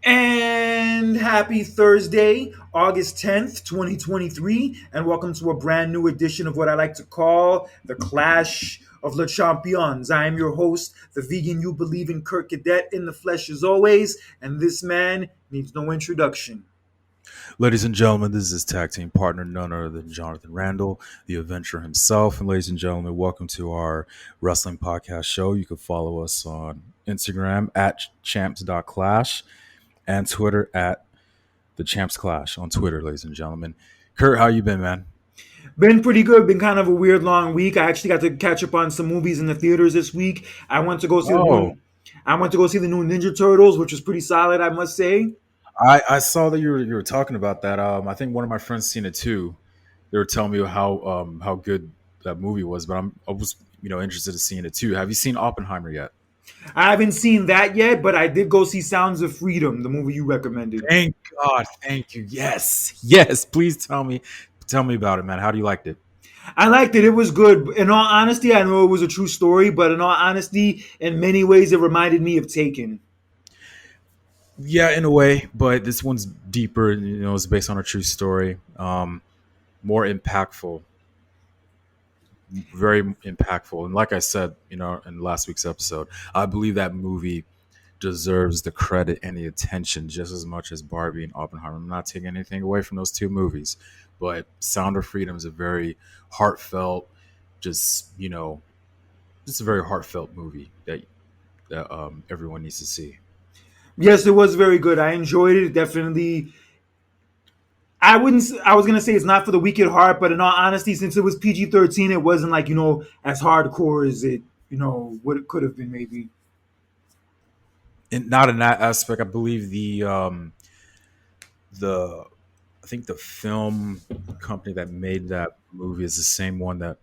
And happy Thursday, August 10th, 2023, and welcome to a brand new edition of what I like to call the Clash of Le Champions. I am your host, the vegan you believe in, Kurt Cadet, in the flesh as always, and this man needs no introduction. Ladies and gentlemen, this is his tag team partner, none other than Jonathan Randall, the adventurer himself. And ladies and gentlemen, welcome to our wrestling podcast show. You can follow us on Instagram at champs.clash and Twitter at the Champs Clash on Twitter, ladies and gentlemen. Kurt, how you been, man? Been pretty good. Been kind of a weird long week. I actually got to catch up on some movies in the theaters this week. I went to go see the Oh, new. I went to go see the new Ninja Turtles, which was pretty solid, I must say. I saw that you were talking about that. I think one of my friends seen it too. They were telling me how good that movie was, but I was interested in seeing it too. Have you seen Oppenheimer yet? I haven't seen that yet, but I did go see Sounds of Freedom, the movie you recommended. Thank God. Thank you. Yes. Yes. Please tell me about it, man. How do you like it? I liked it. It was good. In all honesty, I know it was a true story, but in all honesty, in many ways, it reminded me of Taken. Yeah, in a way, but this one's deeper. It's based on a true story. More impactful, very impactful. And like I said, in last week's episode, I believe that movie deserves the credit and the attention just as much as Barbie and Oppenheimer. I'm not taking anything away from those two movies, but Sound of Freedom is a very heartfelt, just just a very heartfelt movie that everyone needs to see. Yes, it was very good. I enjoyed it. Definitely. I wouldn't. I was gonna say it's not for the weak at heart, but in all honesty, since it was PG-13, it wasn't like as hardcore as it what it could have been maybe. And not in that aspect. I believe the I think the film company that made that movie is the same one that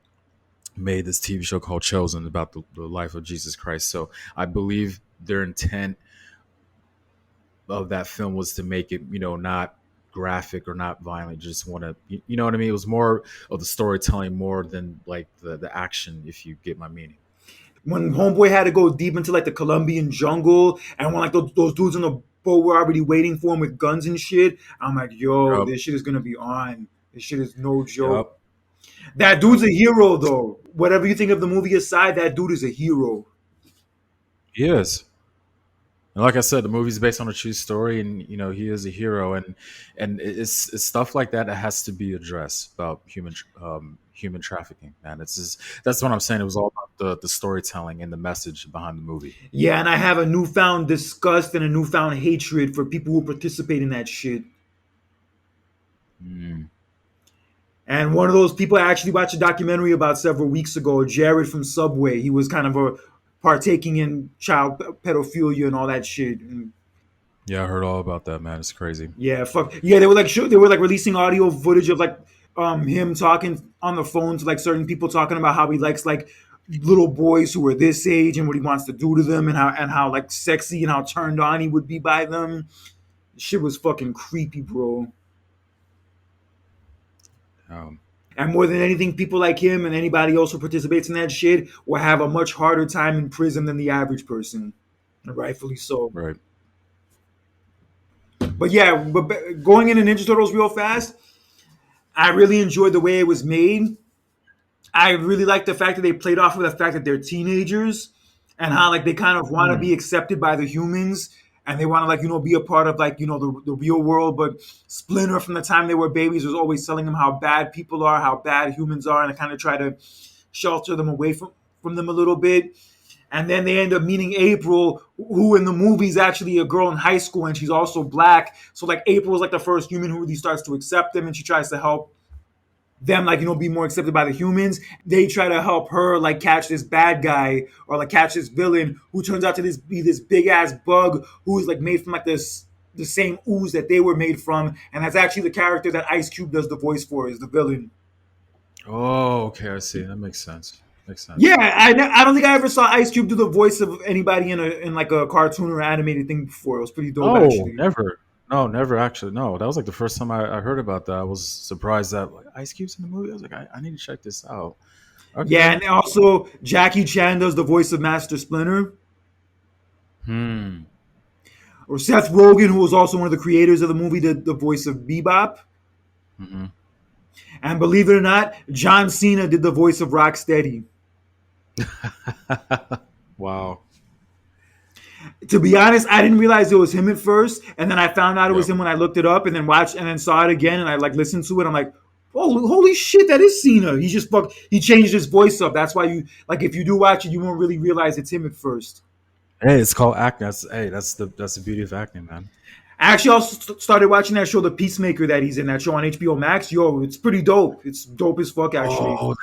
made this TV show called Chosen about the life of Jesus Christ. So I believe their intent of that film was to make it, not graphic or not violent. Just want to, you know what I mean? It was more of the storytelling more than like the action, if you get my meaning. When Homeboy had to go deep into like the Colombian jungle, and when like those dudes on the boat were already waiting for him with guns and shit, I'm like, yo, Yep. this shit is gonna be on. This shit is no joke. Yep. That Yep. dude's a hero, though. Whatever you think of the movie aside, that dude is a hero. He is. And like I said, the movie's based on a true story, and he is a hero, and it's stuff like that that has to be addressed about human trafficking. Man, that's what I'm saying. It was all about the storytelling and the message behind the movie. Yeah, and I have a newfound disgust and a newfound hatred for people who participate in that shit. Mm. And one of those people I actually watched a documentary about several weeks ago, Jared from Subway. He was kind of partaking in child pedophilia and all that shit. And Yeah, I heard all about that, man. It's crazy. yeah, fuck. Yeah, they were like they were like releasing audio footage of like him talking on the phone to like certain people talking about how he likes like little boys who are this age and what he wants to do to them and how like sexy and how turned on he would be by them. Shit was fucking creepy, bro. Um, And more than anything, people like him and anybody else who participates in that shit will have a much harder time in prison than the average person. Rightfully so. right. But yeah, but going into Ninja Turtles real fast, I really enjoyed the way it was made. I really like the fact that they played off of the fact that they're teenagers and how like they kind of want to Mm. be accepted by the humans and they want to like be a part of like the real world. But Splinter from the time they were babies was always telling them how bad people are, how bad humans are, and I kind of try to shelter them away from them a little bit. And then they end up meeting April, who in the movie is actually a girl in high school, and she's also black. So like April is like the first human who really starts to accept them, and she tries to help them like be more accepted by the humans. They try to help her like catch this bad guy or like catch this villain who turns out to be this big ass bug who is like made from like this the same ooze that they were made from, and that's actually the character that Ice Cube does the voice for is the villain. Oh, okay. I see. That makes sense. Makes sense. Yeah, I don't think I ever saw Ice Cube do the voice of anybody in like a cartoon or animated thing before. It was pretty dope Oh, actually. never. No, never actually. No, that was like the first time I heard about that. I was surprised that like Ice Cube's in the movie. I was like, I need to check this out. Yeah, Okay. and also Jackie Chan does the voice of Master Splinter. Hmm. Or Seth Rogen, who was also one of the creators of the movie, did the voice of Bebop. Hmm. And believe it or not, John Cena did the voice of Rocksteady. Wow. To be honest, I didn't realize it was him at first, and then I found out it was Yep. him when I looked it up, and then watched, and then saw it again, and I like listened to it. I'm like, oh, holy shit, that is Cena. He changed his voice up. That's why you like if you do watch it, you won't really realize it's him at first. Hey, it's called acting. That's the beauty of acting, man. I actually also started watching that show, The Peacemaker, that he's in that show on HBO Max. Yo, it's pretty dope. It's dope as fuck, actually. Oh,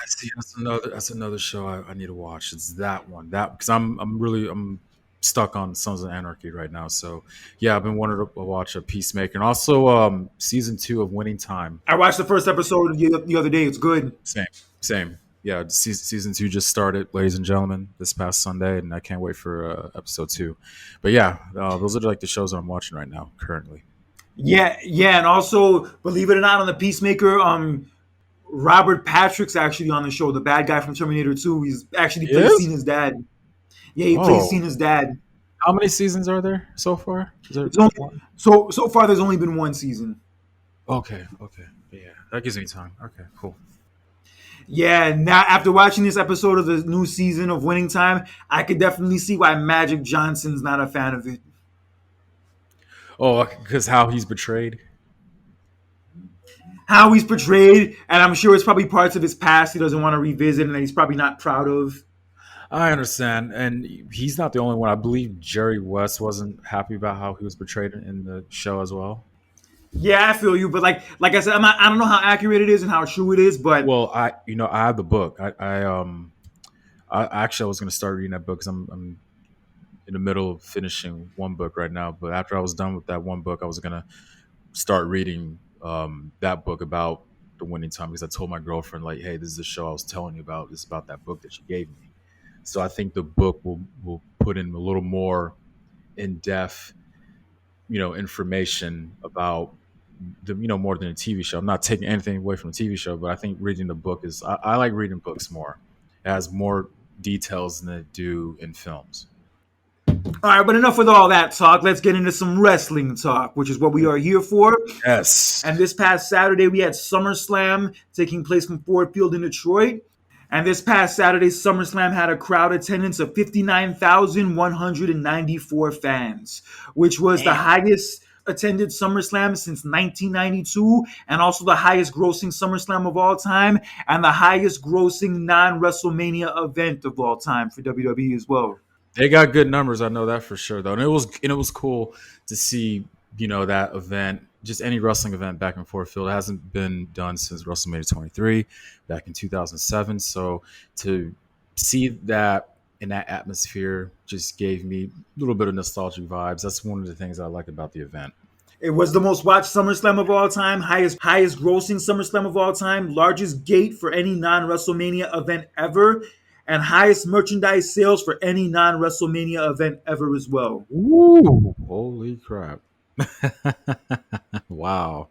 that's another show I need to watch. It's that one. That because I'm stuck on Sons of Anarchy right now. So yeah, I've been wanting to watch a Peacemaker and also season 2 of Winning Time. I watched the first episode the other day. It's good. Same, same. Yeah, season 2 just started, ladies and gentlemen, this past Sunday, and I can't wait for episode 2. But yeah, those are like the shows I'm watching right now currently. Yeah, yeah, and also, believe it or not, on The Peacemaker, Robert Patrick's actually on the show. The bad guy from Terminator 2. He's actually plays Yes. Cena's dad. Yeah, he plays Oh, Cena's dad. how many seasons are there so far? Is there It's only one? so far. There's only been one season. Okay, okay. Yeah, that gives me time. Okay, cool. Yeah, now after watching this episode of the new season of Winning Time, I could definitely see why Magic Johnson's not a fan of it. Oh, because how he's betrayed. How he's portrayed, and I'm sure it's probably parts of his past he doesn't want to revisit and that he's probably not proud of. I understand, and he's not the only one. I believe Jerry West wasn't happy about how he was portrayed in the show as well. Yeah, I feel you, but like I said, I don't know how accurate it is and how true it is, but Well, I have the book. I actually I was going to start reading that book because I'm in the middle of finishing one book right now. But after I was done with that one book, I was going to start reading that book about the Winning Time because I told my girlfriend like, hey, this is the show I was telling you about. It's about that book that she gave me. So I think the book will put in a little more in depth, information about the more than a TV show. I'm not taking anything away from the TV show, but I think reading the book is I like reading books more. It has more details than it do in films. all right, but enough with all that talk. Let's get into some wrestling talk, which is what we are here for. Yes. And this past Saturday, we had SummerSlam taking place from Ford Field in Detroit. And this past Saturday, SummerSlam had a crowd attendance of 59,194 fans, which was the highest attended SummerSlam since 1992, and also the highest grossing SummerSlam of all time, and the highest grossing non-WrestleMania event of all time for WWE as well. They got good numbers. I know that for sure, though, and it was cool to see that event. Just any wrestling event back in Ford Field. It hasn't been done since WrestleMania 23 back in 2007. So to see that in that atmosphere just gave me a little bit of nostalgic vibes. That's one of the things I like about the event. It was the most watched SummerSlam of all time, highest grossing SummerSlam of all time, largest gate for any non-WrestleMania event ever, and highest merchandise sales for any non-WrestleMania event ever as well. Ooh, holy crap. Wow.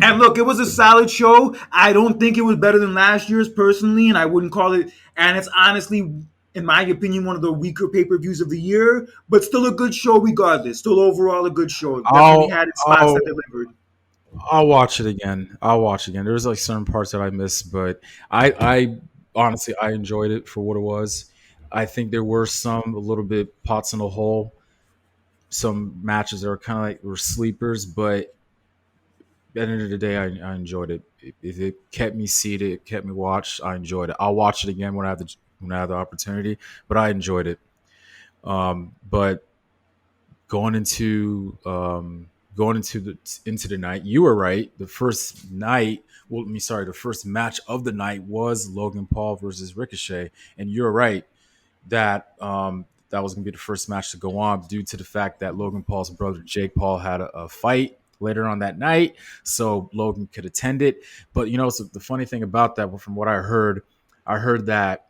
And look, it was a solid show. I don't think it was better than last year's personally, and I wouldn't call it. And it's honestly, in my opinion, one of the weaker pay-per-views of the year, but still a good show regardless. Still overall a good show. Definitely I'll, had its spots that I'll, delivered. I'll watch it again. I'll watch it again. There's like certain parts that I missed, but I honestly, I enjoyed it for what it was. I think there were some a little bit pots in the hole, some matches that were kind of like were sleepers, but at the end of the day, I enjoyed it. If it kept me seated, it kept me watched. I enjoyed it. I'll watch it again when I have the opportunity. But I enjoyed it. But going into the night, you were right. The first night, the first match of the night was Logan Paul versus Ricochet, and you're right that that was going to be the first match to go on due to the fact that Logan Paul's brother Jake Paul had a fight later on that night, so Logan could attend it. But so the funny thing about that, from what I heard that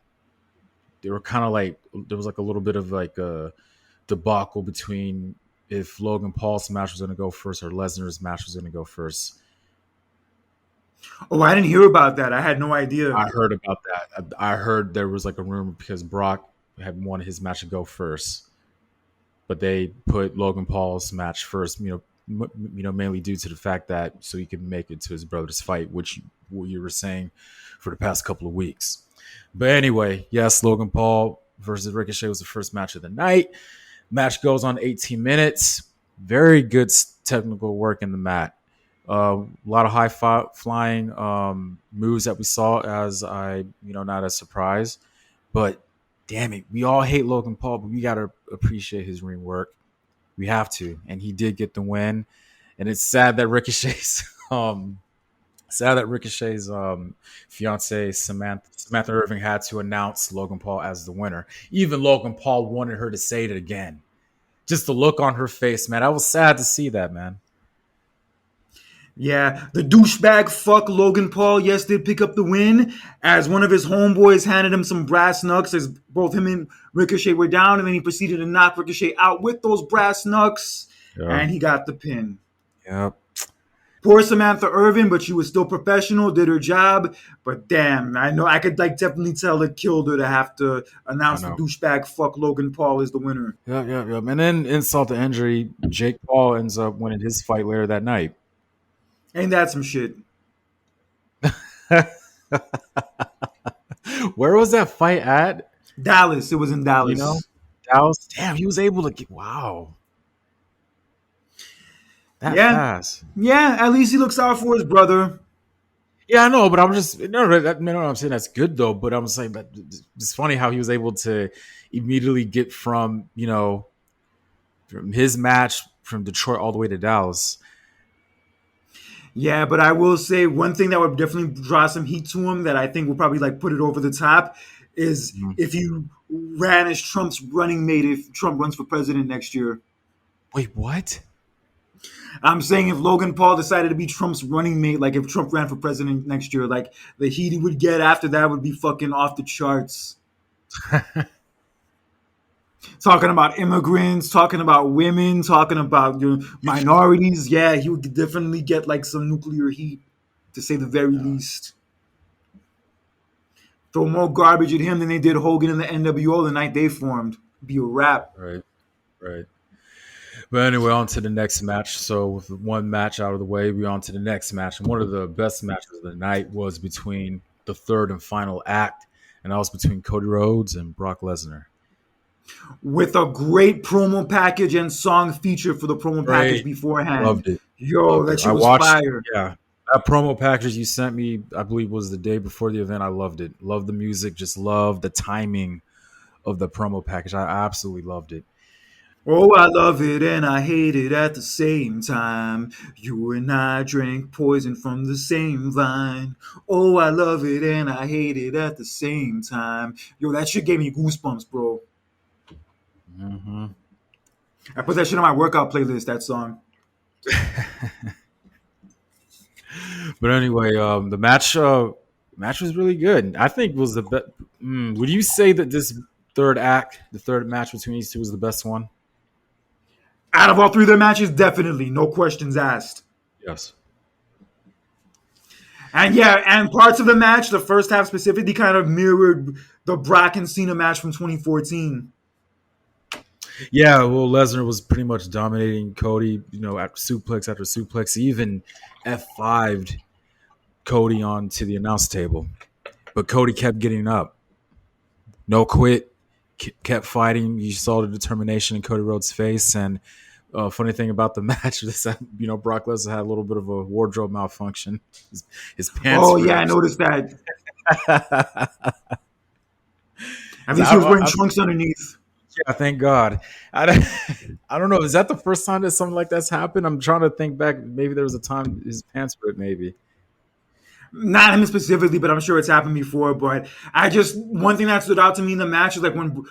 they were kind of like there was like a little bit of like a debacle between if Logan Paul's match was going to go first or Lesnar's match was going to go first. Oh, I didn't hear about that. I had no idea. I heard about that. I heard there was like a rumor because Brock had wanted his match to go first. but they put Logan Paul's match first. Mainly due to the fact that so he could make it to his brother's fight, which what you were saying for the past couple of weeks. But anyway, yes, Logan Paul versus Ricochet was the first match of the night. Match goes on 18 minutes. Very good technical work in the mat. A lot of high flying moves that we saw, as not a surprise. But damn it, we all hate Logan Paul, but we gotta appreciate his ring work. We have to, and he did get the win. And it's sad that Ricochet's fiance Samantha Irving had to announce Logan Paul as the winner. Even Logan Paul wanted her to say it again. Just the look on her face, man. I was sad to see that, man. Yeah, the douchebag fuck Logan Paul, yes, did pick up the win as one of his homeboys handed him some brass knucks as both him and Ricochet were down, and then he proceeded to knock Ricochet out with those brass knucks, and he got the pin. Yep. Poor Samantha Irvin, but she was still professional, did her job. But damn, I know I could definitely tell it killed her to have to announce the douchebag fuck Logan Paul is the winner. Yeah. And then insult to injury, Jake Paul ends up winning his fight later that night. Ain't that some shit? Where was that fight at? Dallas. It was in Dallas. Dallas. Damn, he was able to get. Wow. That fast. Yeah, at least he looks out for his brother. Yeah, I know, but I'm just I'm saying that's good though. But I'm saying that it's funny how he was able to immediately get from his match from Detroit all the way to Dallas. Yeah, but I will say one thing that would definitely draw some heat to him that I think will probably put it over the top is if you ran as Trump's running mate if Trump runs for president next year. Wait, what? I'm saying if Logan Paul decided to be Trump's running mate, if Trump ran for president next year, the heat he would get after that would be fucking off the charts. Talking about immigrants, talking about women, talking about minorities. Yeah, he would definitely get some nuclear heat, to say the very least. Throw more garbage at him than they did Hogan and the NWO the night they formed. Be a wrap. Right. But anyway, on to the next match. So with one match out of the way, we're on to the next match. And one of the best matches of the night was between the third and final act, and that was between Cody Rhodes and Brock Lesnar. With a great promo package and song feature for the promo package beforehand. Loved it. That shit was fire. Yeah. That promo package you sent me, I believe, was the day before the event. I loved it. Loved the music. Just loved the timing of the promo package. I absolutely loved it. Oh, I love it and I hate it at the same time. You and I drank poison from the same vine. Oh, I love it and I hate it at the same time. Yo, that shit gave me goosebumps, bro. Mm-hmm. I put that shit on my workout playlist, that song. But anyway, the match was really good. I think it was the best. Would you say that this third match between these two was the best one? Out of all three of their matches, definitely. No questions asked. Yes. And parts of the match, the first half specifically, kind of mirrored the Brock and Cena match from 2014. Yeah, well, Lesnar was pretty much dominating Cody, after suplex after suplex. He even F5'd Cody onto the announce table. But Cody kept getting up. No quit. Kept fighting. You saw the determination in Cody Rhodes' face. And funny thing about the match is that, Brock Lesnar had a little bit of a wardrobe malfunction. His pants. Oh, yeah, I noticed that. At least he was wearing trunks underneath. Yeah, thank God. I don't know. Is that the first time that something like that's happened? I'm trying to think back. Maybe there was a time his pants ripped, maybe. Not him specifically, but I'm sure it's happened before. But one thing that stood out to me in the match is when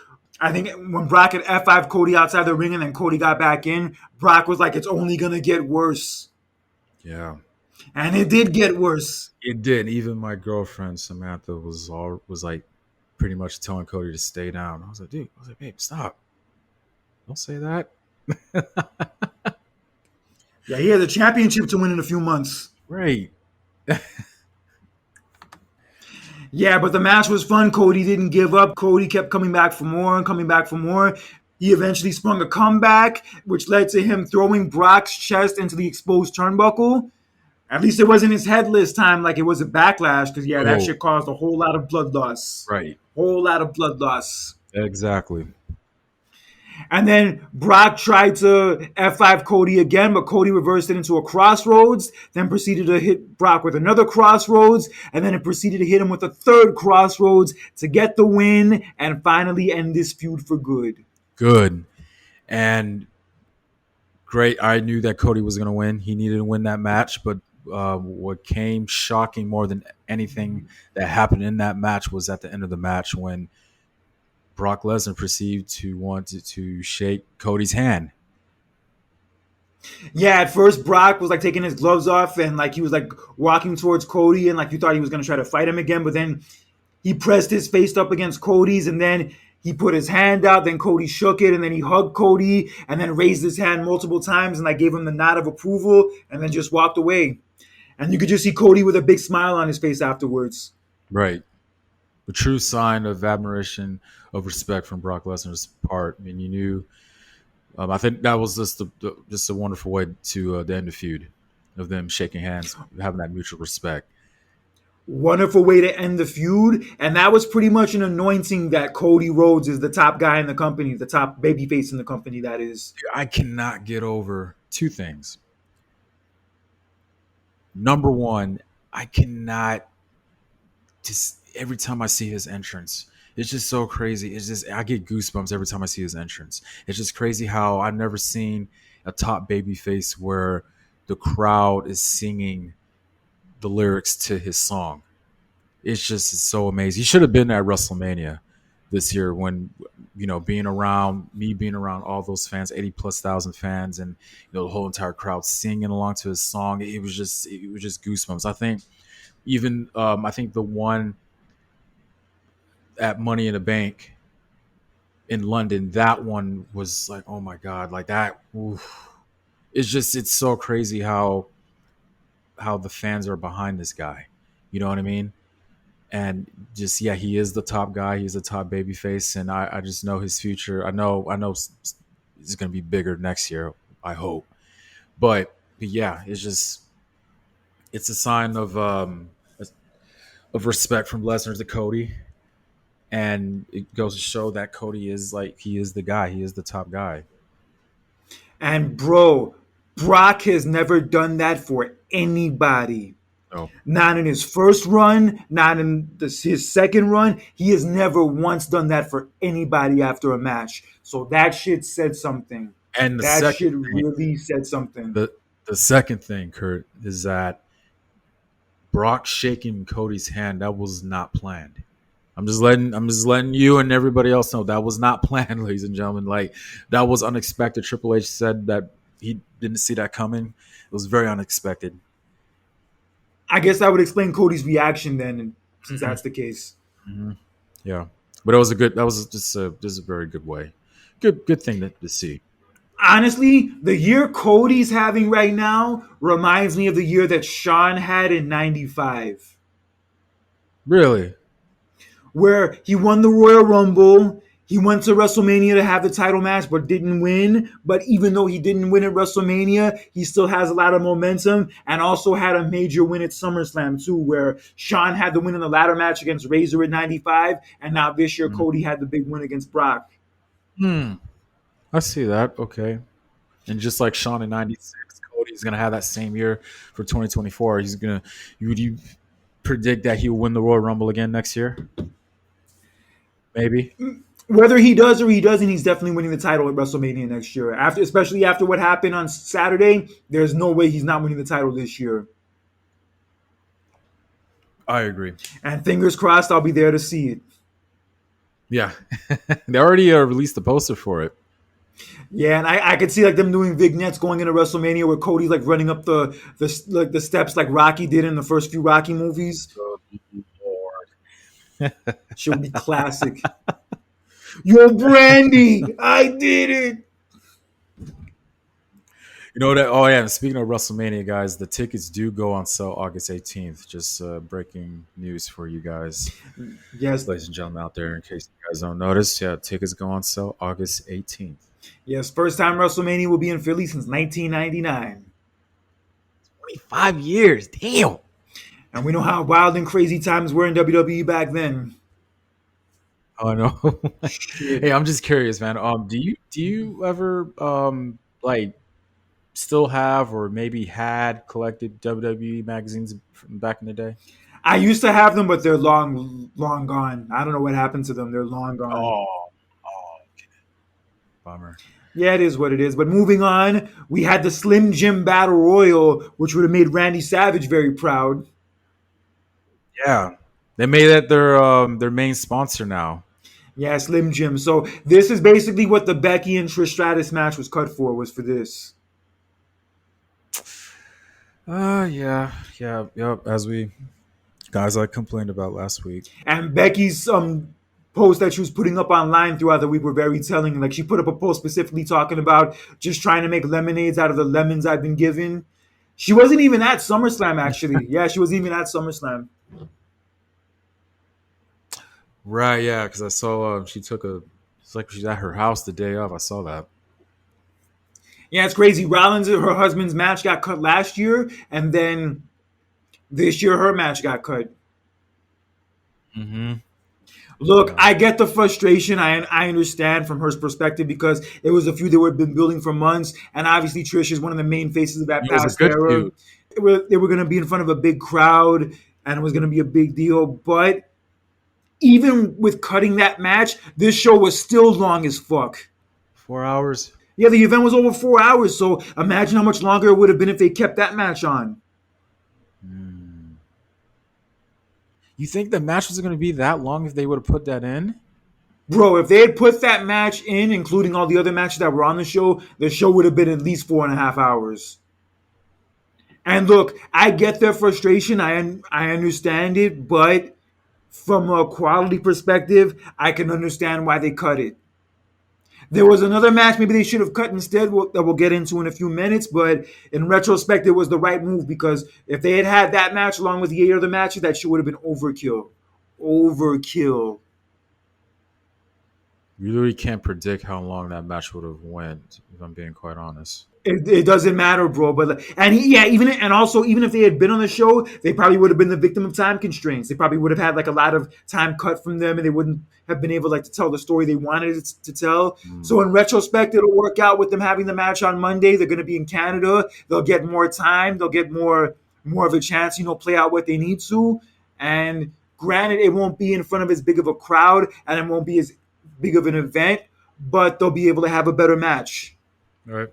Brock had F5 Cody outside the ring and then Cody got back in, Brock was like, it's only going to get worse. Yeah. And it did get worse. It did. Even my girlfriend, Samantha, was like pretty much telling Cody to stay down. I was like, babe, stop. Don't say that. Yeah, he has a championship to win in a few months. Right. Yeah, but the match was fun. Cody didn't give up. Cody kept coming back for more and coming back for more. He eventually sprung a comeback, which led to him throwing Brock's chest into the exposed turnbuckle. At least it wasn't his head this time like it was a Backlash, because, yeah, that Oh, shit caused a whole lot of blood loss. right. Whole lot of blood loss. Exactly. And then Brock tried to F5 Cody again, but Cody reversed it into a crossroads, then proceeded to hit Brock with another crossroads, and then it proceeded to hit him with a third crossroads to get the win and finally end this feud for good. Good. And great. I knew that Cody was going to win. He needed to win that match, but what came shocking more than anything that happened in that match was at the end of the match when Brock Lesnar perceived to want to shake Cody's hand. Yeah, at first Brock was like taking his gloves off and like he was like walking towards Cody and like you thought he was gonna try to fight him again, but then he pressed his face up against Cody's and then he put his hand out, then Cody shook it and then he hugged Cody and then raised his hand multiple times and like gave him the nod of approval and then just walked away. And you could just see Cody with a big smile on his face afterwards. Right. The true sign of admiration, of respect from Brock Lesnar's part. I mean, you knew. I think that was just a wonderful way to end the feud, of them shaking hands, having that mutual respect. Wonderful way to end the feud. And that was pretty much an anointing that Cody Rhodes is the top guy in the company, the top babyface in the company, that is. I cannot get over two things. Number one, I cannot just every time I see his entrance, it's just so crazy. It's just I get goosebumps every time I see his entrance. It's just crazy how I've never seen a top baby face where the crowd is singing the lyrics to his song. It's so amazing. He should have been at WrestleMania this year when being around all those fans, 80 plus thousand fans, and the whole entire crowd singing along to his song. It was just goosebumps. I think the one at Money in the Bank in London, that one was like, oh my god, like that. Oof. It's so crazy how the fans are behind this guy. You know what I mean? And just yeah, he is the top guy. He's the top baby face, and I just know his future. I know it's going to be bigger next year. I hope, but yeah, it's a sign of respect from Lesnar to Cody, and it goes to show that Cody is like he is the guy. He is the top guy. And bro, Brock has never done that for anybody. Oh, Not in his first run, not in his second run. He has never once done that for anybody after a match. So that shit said something. and That shit really said something. the second thing, Kurt, is that Brock shaking Cody's hand, that was not planned. I'm just letting you and everybody else know that was not planned, ladies and gentlemen. Like that was unexpected. Triple H said that he didn't see that coming. It was very unexpected. I guess that would explain Cody's reaction then, since Mm-hmm. that's the case. Mm-hmm. Yeah, but it was a good. That was just a very good way. Good thing to see. Honestly, the year Cody's having right now reminds me of the year that Shawn had in '95, Really, where he won the Royal Rumble. He went to WrestleMania to have the title match, but didn't win. But even though he didn't win at WrestleMania, he still has a lot of momentum and also had a major win at SummerSlam, too, where Shawn had the win in the ladder match against Razor at '95. And now this year, mm. Cody had the big win against Brock. I see that. Okay, and just like Shawn in '96, Cody's gonna have that same year for 2024. He's gonna. Would you predict that he'll win the Royal Rumble again next year? Maybe. Whether he does or he doesn't, he's definitely winning the title at WrestleMania next year. Especially after what happened on Saturday, there's no way he's not winning the title this year. I agree. And fingers crossed, I'll be there to see it. Yeah, they already released the poster for it. Yeah, and I could see like them doing vignettes going into WrestleMania where Cody's like running up the steps like Rocky did in the first few Rocky movies. Oh, Lord. She'll be classic. Yo, Brandy, I did it. You know that? Oh yeah. And speaking of WrestleMania, guys, the tickets do go on sale August 18th. Just breaking news for you guys, Yes, ladies and gentlemen out there. In case you guys don't notice, yeah, tickets go on sale August 18th. yes. First time WrestleMania will be in Philly since 1999. 25 years. Damn. And we know how wild and crazy times were in WWE back then. Oh no. Shit. Hey, I'm just curious, man. Do you ever like still have or maybe had collected WWE magazines from back in the day? I used to have them, but they're long gone. I don't know what happened to them. They're long gone. Oh, oh, bummer. Yeah, it is what it is. But moving on, we had the Slim Jim Battle Royal, which would have made Randy Savage very proud. Yeah, they made that their main sponsor now. Yeah, Slim Jim. So this is basically what the Becky and Trish Stratus match was cut for. Was for this. Yeah, yeah, yep. As we guys I complained about last week. And Becky's post that she was putting up online throughout the week were very telling. Like she put up a post specifically talking about just trying to make lemonades out of the lemons I've been given. She wasn't even at SummerSlam actually. Yeah, she wasn't even at SummerSlam. Right, yeah, because I saw she took a. It's like she's at her house the day of. I saw that. Yeah, it's crazy. Rollins and her husband's match got cut last year, and then this year her match got cut. Mm-hmm. Look, Yeah, I get the frustration. I understand from her perspective because it was a feud that had been building for months, and obviously Trish is one of the main faces of that it was a past good era. feud. They were going to be in front of a big crowd, and it was going to be a big deal. But even with cutting that match, this show was still long as fuck. 4 hours. Yeah, the event was over 4 hours, so imagine how much longer it would have been if they kept that match on. Hmm. You think the match was going to be that long if they would have put that in? Bro, if they had put that match in, including all the other matches that were on the show would have been at least 4.5 hours. And look, I get their frustration. I understand it, but from a quality perspective, I can understand why they cut it. There was another match maybe they should have cut instead that we'll get into in a few minutes, but in retrospect, it was the right move because if they had had that match along with the 8 other matches, that shit would have been overkill. Overkill. You really can't predict how long that match would have went. If I'm being quite honest. It doesn't matter, bro. But and yeah, even if they had been on the show, they probably would have been the victim of time constraints. They probably would have had like a lot of time cut from them, and they wouldn't have been able like to tell the story they wanted it to tell. Mm. So in retrospect, it'll work out with them having the match on Monday. They're going to be in Canada. They'll get more time. They'll get more of a chance, play out what they need to. And granted, it won't be in front of as big of a crowd, and it won't be as big of an event, but they'll be able to have a better match. All right.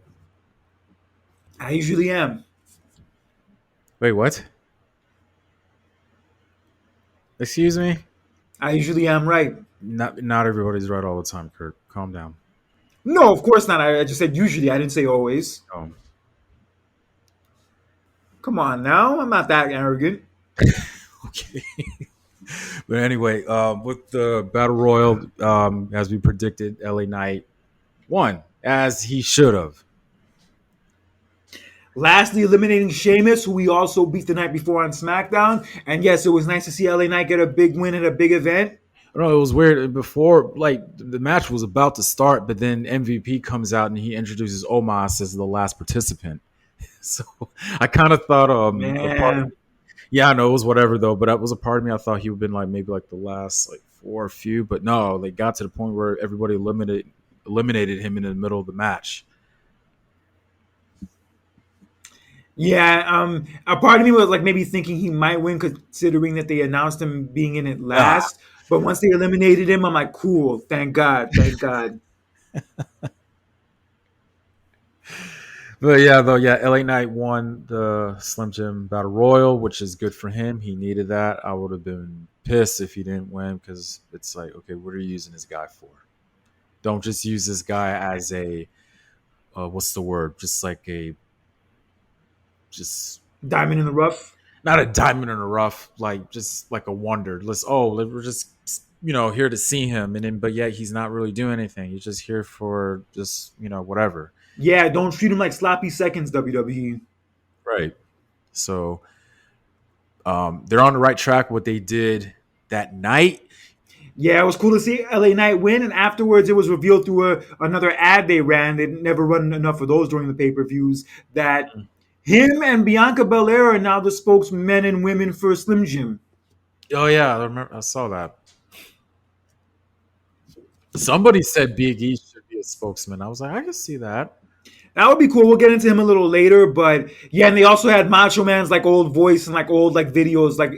I usually am. Wait, what? Excuse me? I usually am right. Not everybody's right all the time, Kurt. Calm down. No, of course not. I just said usually. I didn't say always. Oh. Come on now. I'm not that arrogant. Okay. But anyway, with the Battle Royal, as we predicted, LA Knight won, as he should have. Lastly, eliminating Sheamus, who we also beat the night before on SmackDown. And yes, it was nice to see LA Knight get a big win at a big event. I don't know, it was weird. Before, like, the match was about to start, but then MVP comes out and he introduces Omos as the last participant. So I kind of thought, Man. yeah, I know it was whatever though, but that was a part of me. I thought he would have been like maybe like the last like four few, but no, they got to the point where everybody eliminated him in the middle of the match. Yeah, a part of me was like maybe thinking he might win considering that they announced him being in it Ah, last. But once they eliminated him, I'm like, cool. Thank God. Thank God. but yeah, though, yeah, LA Knight won the Slim Jim Battle Royal, which is good for him. He needed that. I would have been pissed if he didn't win because it's like, okay, what are you using this guy for? Don't just use this guy as a what's the word? Just like a just Diamond in the rough. not a diamond in the rough, like just like a wonder. We're just here to see him, and then but yet he's not really doing anything. He's just here for just whatever. Yeah, don't treat them like sloppy seconds, WWE. Right. So they're on the right track. What they did that night. Yeah, it was cool to see LA Knight win, and afterwards it was revealed through another ad they ran. They never run enough of those during the pay per views. That him and Bianca Belair are now the spokesmen and women for Slim Jim. Oh yeah, I remember. I saw that. Somebody said Big E should be a spokesman. I was like, I can see that. That would be cool. We'll get into him a little later, but yeah, and they also had Macho Man's like old voice and like old like videos like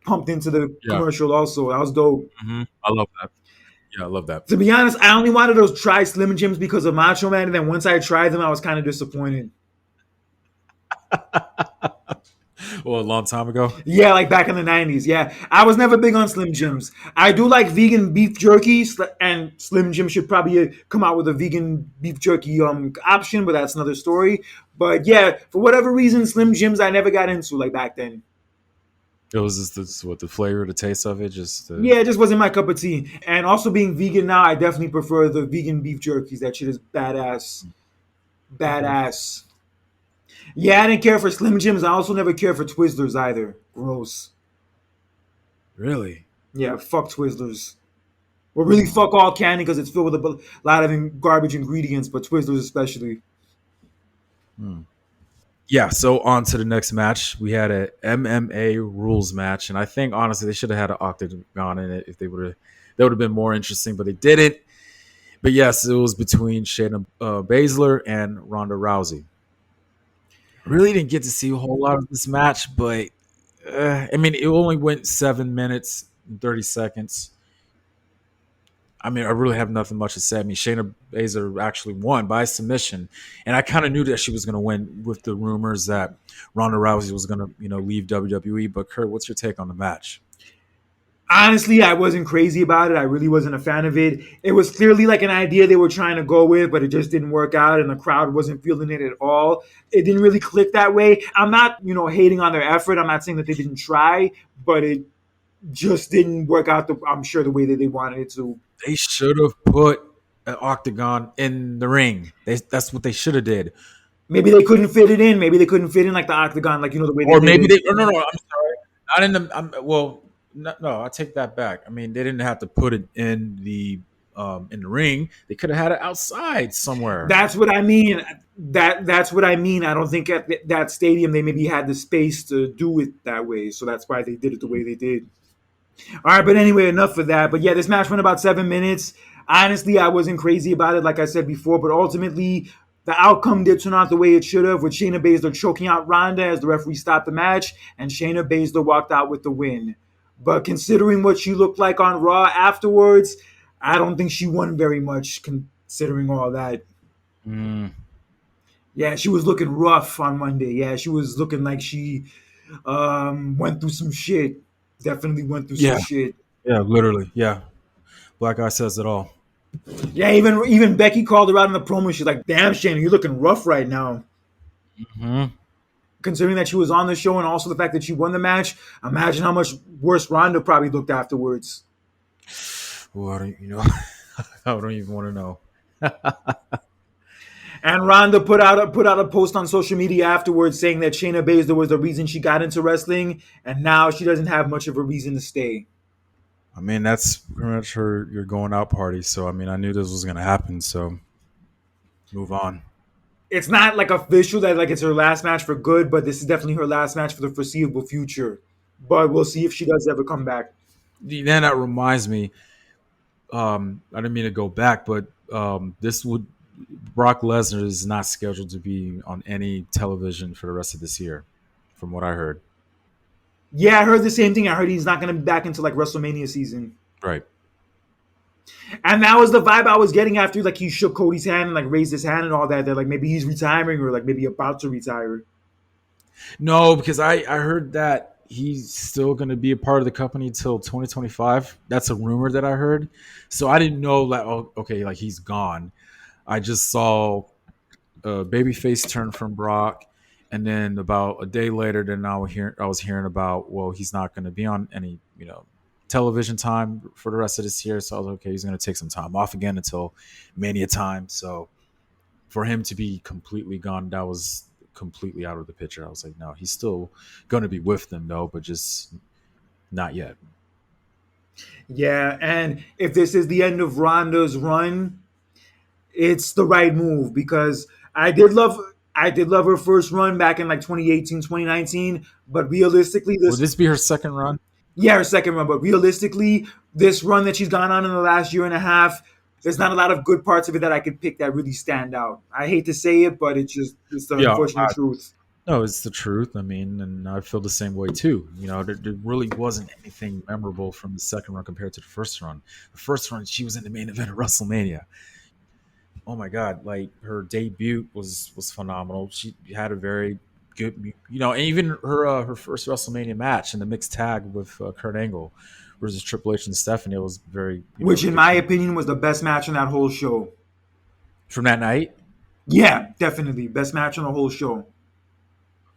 pumped into the Yeah. commercial. Also, that was dope. I love that. Yeah, I love that. To be honest, I only wanted to try Slim Jims because of Macho Man, and then once I tried them, I was kind of disappointed. Well, a long time ago. Yeah, like back in the 90s. Yeah, I was never big on Slim Jims. I do like vegan beef jerky, and Slim Jim should probably come out with a vegan beef jerky option, but that's another story. But yeah, for whatever reason, Slim Jims I never got into like back then. It was just what the flavor, the taste of it, just Yeah, it just wasn't my cup of tea. And also being vegan now, I definitely prefer the vegan beef jerkies. That shit is badass. okay. Badass. Yeah, I didn't care for Slim Jims. I also never cared for Twizzlers either. Gross. Really. Yeah, fuck Twizzlers. Well, really, fuck all candy because it's filled with a lot of garbage ingredients, but Twizzlers especially. Hmm. Yeah. So on to the next match. We had a MMA rules match, and I think honestly they should have had an octagon in it if they would have. That would have been more interesting, but they didn't. But yes, it was between Shayna Baszler and Ronda Rousey. Really didn't get to see a whole lot of this match, but I mean, it only went 7 minutes and 30 seconds. I mean, I really have nothing much to say. I mean, Shayna Baszler actually won by submission, and I kind of knew that she was going to win with the rumors that Ronda Rousey was going to, leave WWE. But Kurt, what's your take on the match? Honestly, I wasn't crazy about it. I really wasn't a fan of it. It was clearly like an idea they were trying to go with, but it just didn't work out, and the crowd wasn't feeling it at all. It didn't really click that way. I'm not, hating on their effort. I'm not saying that they didn't try, but it just didn't work out. I'm sure the way that they wanted it to. They should have put an octagon in the ring. That's what they should have did. Maybe they couldn't fit it in. Maybe they couldn't fit in like the octagon, like the way they Or did maybe it. they. Oh, no, I'm sorry. Not in the. Well, no, I take that back. I mean, they didn't have to put it in the ring. They could have had it outside somewhere. That's what I mean. That's what I mean. I don't think at that stadium they maybe had the space to do it that way. So that's why they did it the way they did. All right, but anyway, enough of that. But yeah, this match went about 7 minutes. Honestly, I wasn't crazy about it, like I said before. But ultimately, the outcome did turn out the way it should have, with Shayna Baszler choking out Ronda as the referee stopped the match, and Shayna Baszler walked out with the win. But considering what she looked like on Raw afterwards, I don't think she won very much, considering all that. Mm, Yeah, she was looking rough on Monday. Yeah, she was looking like she went through some shit. Definitely went through some yeah, shit. yeah, literally, yeah. Black guy says it all. Yeah, even Becky called her out in the promo. She's like, "Damn, Shane, you're looking rough right now." Hmm. Considering that she was on the show and also the fact that she won the match, imagine how much worse Ronda probably looked afterwards. Well, I don't, I don't even want to know. And Ronda put out a post on social media afterwards saying that Shayna Baszler was the reason she got into wrestling, and now she doesn't have much of a reason to stay. I mean, that's pretty much her your going out party. So I mean, I knew this was gonna happen. So move on. It's not like official that like it's her last match for good, but this is definitely her last match for the foreseeable future. But we'll see if she does ever come back. Then that reminds me. I didn't mean to go back, but this would Brock Lesnar is not scheduled to be on any television for the rest of this year, from what I heard. Yeah, I heard the same thing. I heard he's not going to be back until like WrestleMania season. Right. And that was the vibe I was getting after like he shook Cody's hand and like raised his hand and all that. That like maybe he's retiring or like maybe about to retire. No, because I heard that he's still going to be a part of the company until 2025. That's a rumor that I heard. So I didn't know that. Oh, okay, like he's gone. I just saw a babyface turn from Brock, and then about a day later, then I was hearing about he's not going to be on any television time for the rest of this year. So I was like, okay, he's going to take some time off again until Mania time. So For him to be completely gone, that was completely out of the picture. I was like, no, he's still going to be with them though, but just not yet. Yeah, and if this is the end of Ronda's run, it's the right move because I did love her first run back in like 2018, 2019. But realistically, Would this this be her second run? yeah, her second run. But realistically, this run that she's gone on in the last year and a half, there's not a lot of good parts of it that I could pick that really stand out. I hate to say it, but it's the Yeah, unfortunate truth. no, it's the truth. I mean, and I feel the same way too. There really wasn't anything memorable from the second run compared to the first run. The first run, she was in the main event of WrestleMania. Oh my god, like her debut was phenomenal. She had a very good, and even her first WrestleMania match in the mixed tag with Kurt Angle versus Triple H and Stephanie, it was very Which, in good my opinion, was the best match in that whole show. from that night. Yeah, definitely best match on the whole show.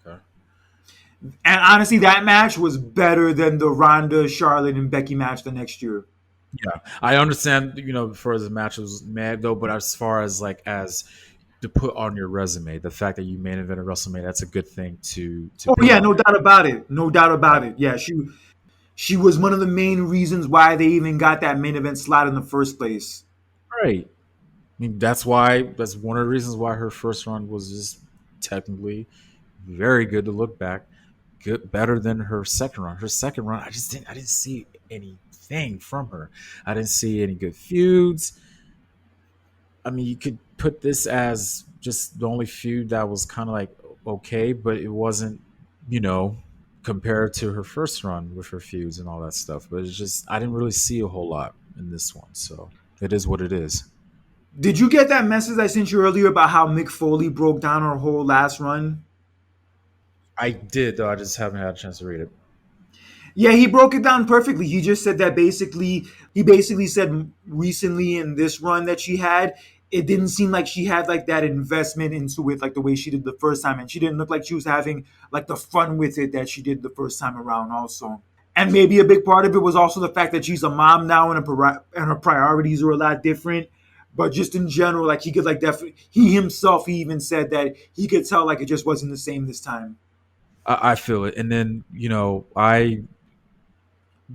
Okay. And honestly, that match was better than the Ronda, Charlotte, and Becky match the next year. Yeah, I understand. For the match was mad though, but as far as as to put on your resume, the fact that you main evented WrestleMania, that's a good thing to Oh be yeah, on no there. doubt about it. No doubt Right. about it. Yeah, she was one of the main reasons why they even got that main event slot in the first place. Right. I mean, that's one of the reasons why her first run was just technically very good to look back. Good, better than her second run. Her second run, I didn't see anything from her. I didn't see any good feuds. I mean, you could put this as just the only feud that was kind of like okay, but it wasn't, you know, compared to her first run with her feuds and all that stuff. But it's just I didn't really see a whole lot in this one, so it is what it is. Did you get that message I sent you earlier about how Mick Foley broke down her whole last run? I did though. I just haven't had a chance to read it. Yeah, he broke it down perfectly. He just said that he basically said recently in this run that she had, it didn't seem like she had like that investment into it like the way she did the first time. And she didn't look like she was having like the fun with it that she did the first time around, also. And maybe a big part of it was also the fact that she's a mom now and her priorities are a lot different. But just in general, like he could like definitely, he himself, he even said that he could tell like it just wasn't the same this time. I feel it, and then I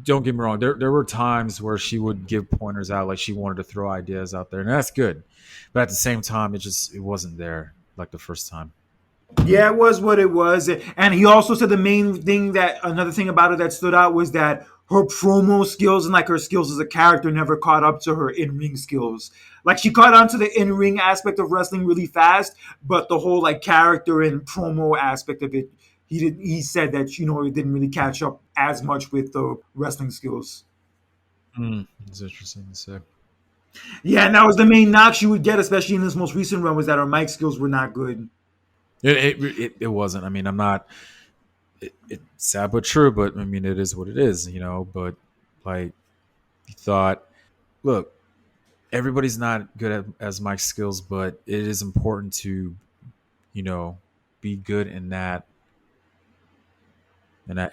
don't get me wrong. There were times where she would give pointers out, like she wanted to throw ideas out there, and that's good. But at the same time, it wasn't there like the first time. Yeah, it was what it was. And he also said the main thing that another thing about it that stood out was that her promo skills and like her skills as a character never caught up to her in ring skills. Like she caught on to the in ring aspect of wrestling really fast, but the whole like character and promo aspect of it, he said that it didn't really catch up as much with the wrestling skills. It's interesting to say. Yeah, and that was the main knock she would get, especially in this most recent run, was that her mic skills were not good. It wasn't. I mean, I'm not. It's sad but true. But I mean, it is what it is. But like you thought, look, everybody's not good at as mic skills, but it is important to you know be good in that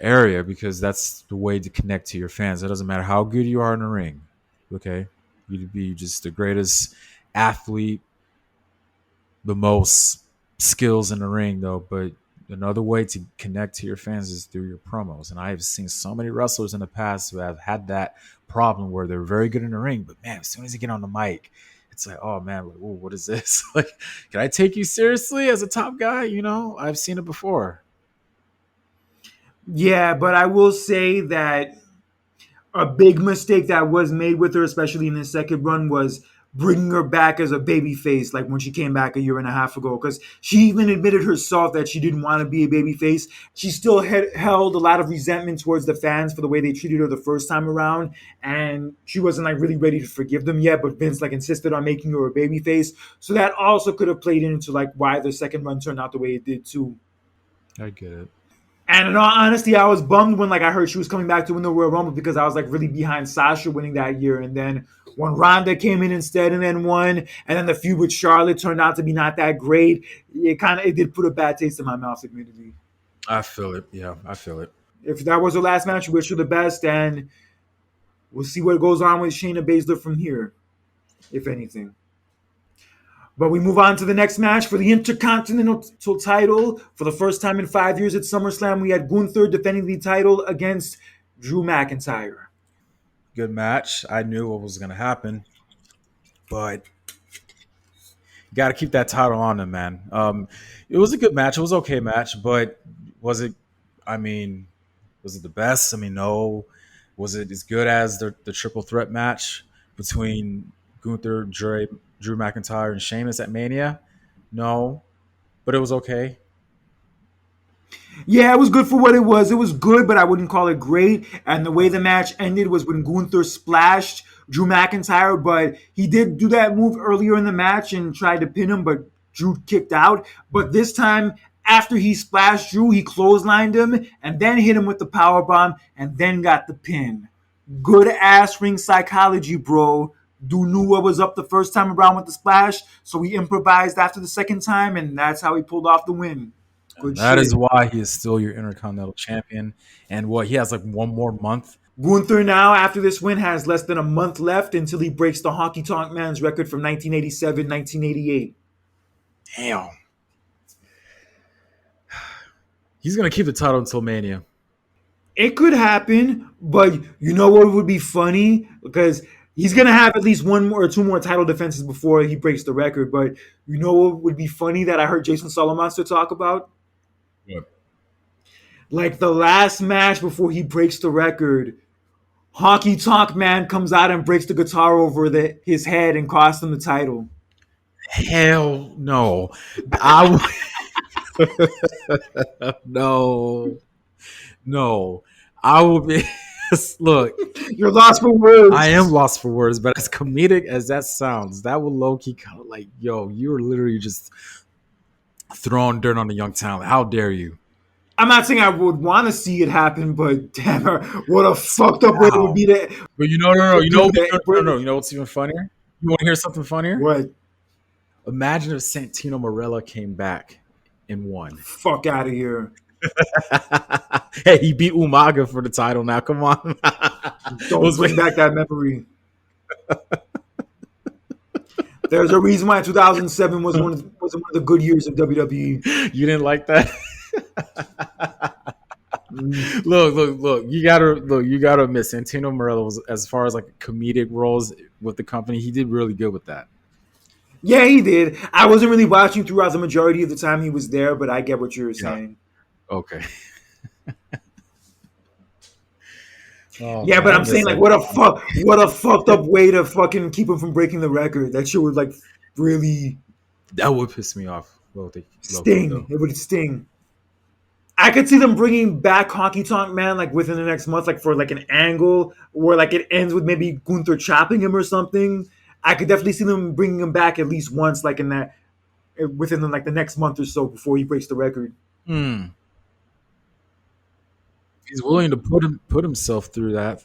area because that's the way to connect to your fans. It doesn't matter how good you are in the ring. Okay, you'd be just the greatest athlete, the most skills in the ring, though. But another way to connect to your fans is through your promos. And I have seen so many wrestlers in the past who have had that problem where they're very good in the ring, but man, as soon as you get on the mic, it's like, oh man, like, ooh, what is this? Like, can I take you seriously as a top guy? I've seen it before. Yeah, but I will say that a big mistake that was made with her, especially in the second run, was bringing her back as a baby face, like when she came back a year and a half ago. Because she even admitted herself that she didn't want to be a baby face. She still held a lot of resentment towards the fans for the way they treated her the first time around, and she wasn't like really ready to forgive them yet. But Vince like insisted on making her a baby face, so that also could have played into like why the second run turned out the way it did too. I get it. And in all honesty, I was bummed when like I heard she was coming back to win the Royal Rumble because I was like really behind Sasha winning that year. And then when Ronda came in instead and then won, and then the feud with Charlotte turned out to be not that great, it did put a bad taste in my mouth, admittedly. I feel it. Yeah, I feel it. If that was her last match, we wish her the best, and we'll see what goes on with Shayna Baszler from here, if anything. But we move on to the next match for the Intercontinental title. For the first time in 5 years at SummerSlam, we had Gunther defending the title against Drew McIntyre. Good match. I knew what was going to happen, but you got to keep that title on him, man. It was a good match. It was an okay match, but was it? I mean, was it the best? I mean, no. Was it as good as the triple threat match between Gunther, Drew McIntyre, and Sheamus at Mania? No, but it was okay. Yeah, it was good for what it was. It was good, but I wouldn't call it great. And the way the match ended was when Gunther splashed Drew McIntyre, but he did do that move earlier in the match and tried to pin him, but Drew kicked out. But this time, after he splashed Drew, he clotheslined him and then hit him with the power bomb and then got the pin. Good ass ring psychology, bro. Drew knew what was up the first time around with the splash, so he improvised after the second time, and that's how he pulled off the win. And Good that shit. is why he is still your Intercontinental Champion. And what he has like one more month. Gunther now, after this win, has less than a month left until he breaks the Honky Tonk Man's record from 1987, 1988. Damn, he's gonna keep the title until Mania. It could happen, but you know what would be funny? Because he's going to have at least one more or two more title defenses before he breaks the record. But you know what would be funny that I heard Jason Solomonster talk about? Yeah. Like the last match before he breaks the record, Honky Tonk Man comes out and breaks the guitar over his head and costs him the title. Hell no. I no. No. I will be look, You're lost for words. I am lost for words, but as comedic as that sounds, that would low key kind of like, yo, you were literally just throwing dirt on a young talent. How dare you? I'm not saying I would want to see it happen, but damn, what a fucked up way it would be to. But no. that. You know what's even funnier? You want to hear something funnier? What? Imagine if Santino Marella came back and won. Fuck out of here. Hey, he beat Umaga for the title now. Come on. Don't bring back that memory. There's a reason why 2007 was one of the good years of WWE. You didn't like that? Look. You gotta admit, Santino Marella was, as far as like comedic roles with the company, he did really good with that. Yeah, he did. I wasn't really watching throughout the majority of the time he was there, but I get what you're saying. Okay. Oh, yeah, but I'm saying like what a fucked up way to fucking keep him from breaking the record. That shit would like really that would piss me off. Sting. It would sting. I could see them bringing back Honky Tonk Man like within the next month, like for like an angle where like it ends with maybe Gunther chopping him or something. I could definitely see them bringing him back at least once, like in that within like the next month or so before he breaks the record. He's willing to put himself through that.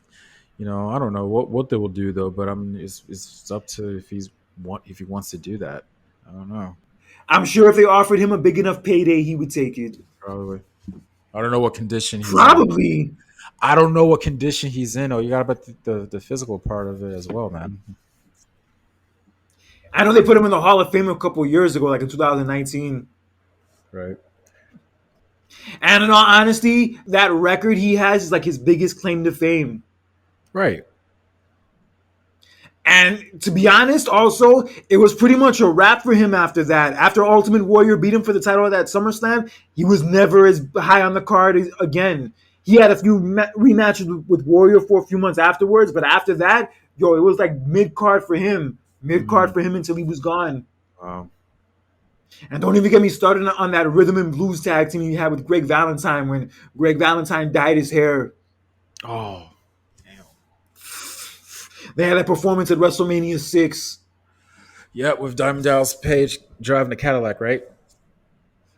You know, I don't know what they will do though, but it's up to if he wants to do that. I don't know. I'm sure if they offered him a big enough payday, he would take it. Probably. I don't know what condition he's Probably. in. I don't know what condition he's in. Oh, you got about the physical part of it as well, man. I know they put him in the Hall of Fame a couple years ago, like in 2019. Right. And in all honesty, that record he has is like his biggest claim to fame. Right. And to be honest, also, it was pretty much a wrap for him after that. After Ultimate Warrior beat him for the title of that SummerSlam, he was never as high on the card again. He had a few rematches with Warrior for a few months afterwards, but after that, it was like mid-card for him. Mid-card for him until he was gone. Wow. And don't even get me started on that rhythm and blues tag team he had with Greg Valentine when Greg Valentine dyed his hair. Oh, damn. They had that performance at WrestleMania 6. Yeah, with Diamond Dallas Page driving a Cadillac, right?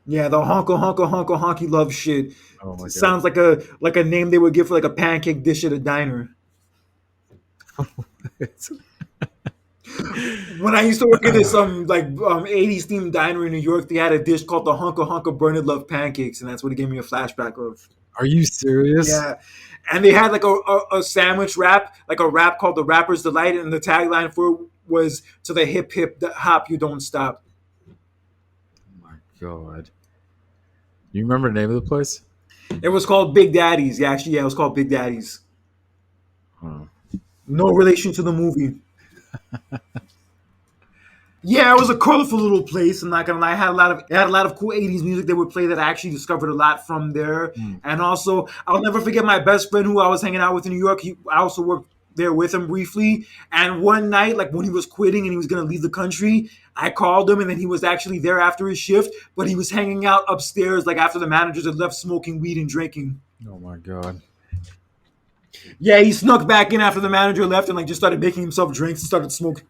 Yeah, the honky love shit. Oh my God. Sounds like a name they would give for like a pancake dish at a diner. When I used to work at this 80s themed diner in New York, they had a dish called the Honka Bernard Love Pancakes, and that's what it gave me a flashback of. Are you serious? Yeah. And they had like a sandwich wrap, like a wrap called the Rapper's Delight, and the tagline for it was "To the hip hip hop, you don't stop." god. You remember the name of the place? It was called Big Daddy's. Yeah, actually, yeah, it was called Big Daddy's. Huh. No relation to the movie. Yeah, it was a colorful little place. I'm not gonna lie. It had a lot of cool '80s music they would play that I actually discovered a lot from there. Mm. And also, I'll never forget my best friend who I was hanging out with in New York. I also worked there with him briefly. And one night, like when he was quitting and he was gonna leave the country, I called him, and then he was actually there after his shift, but he was hanging out upstairs, like after the managers had left, smoking weed and drinking. Oh my god. Yeah, he snuck back in after the manager left and like just started making himself drinks and started smoking.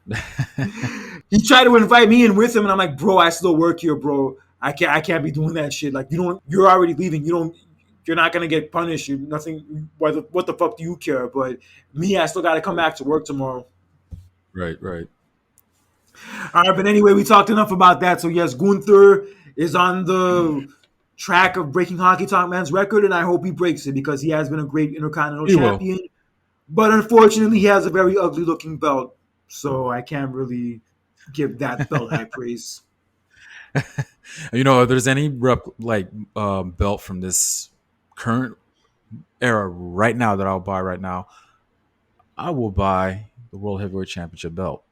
He tried to invite me in with him, and I'm like, bro, I still work here, bro. I can't be doing that shit. Like, you're already leaving. You're not gonna get punished. You nothing. What the fuck do you care? But me, I still got to come back to work tomorrow. Right, right. All right, but anyway, we talked enough about that. So yes, Gunther is on the track of breaking Hockey Talk Man's record, and I hope he breaks it because he has been a great Intercontinental He will. champion. But unfortunately, he has a very ugly looking belt, so I can't really give that belt high praise. If there's any belt from this current era right now that I'll buy right now, I will buy the World Heavyweight Championship belt.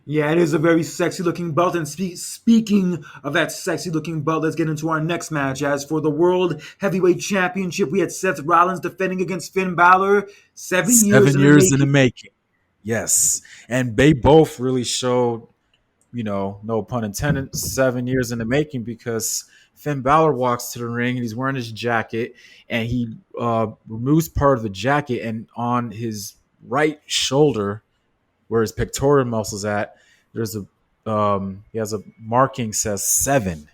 Yeah, it is a very sexy looking belt. And speaking of that sexy looking belt, let's get into our next match. As for the World Heavyweight Championship, we had Seth Rollins defending against Finn Balor. 7 years 7 years in the making. making. Yes. And they both really showed, no pun intended, 7 years in the making, because Finn Balor walks to the ring and he's wearing his jacket, and he removes part of the jacket, and on his right shoulder, where his pectoral muscles at, there's he has a marking says 7,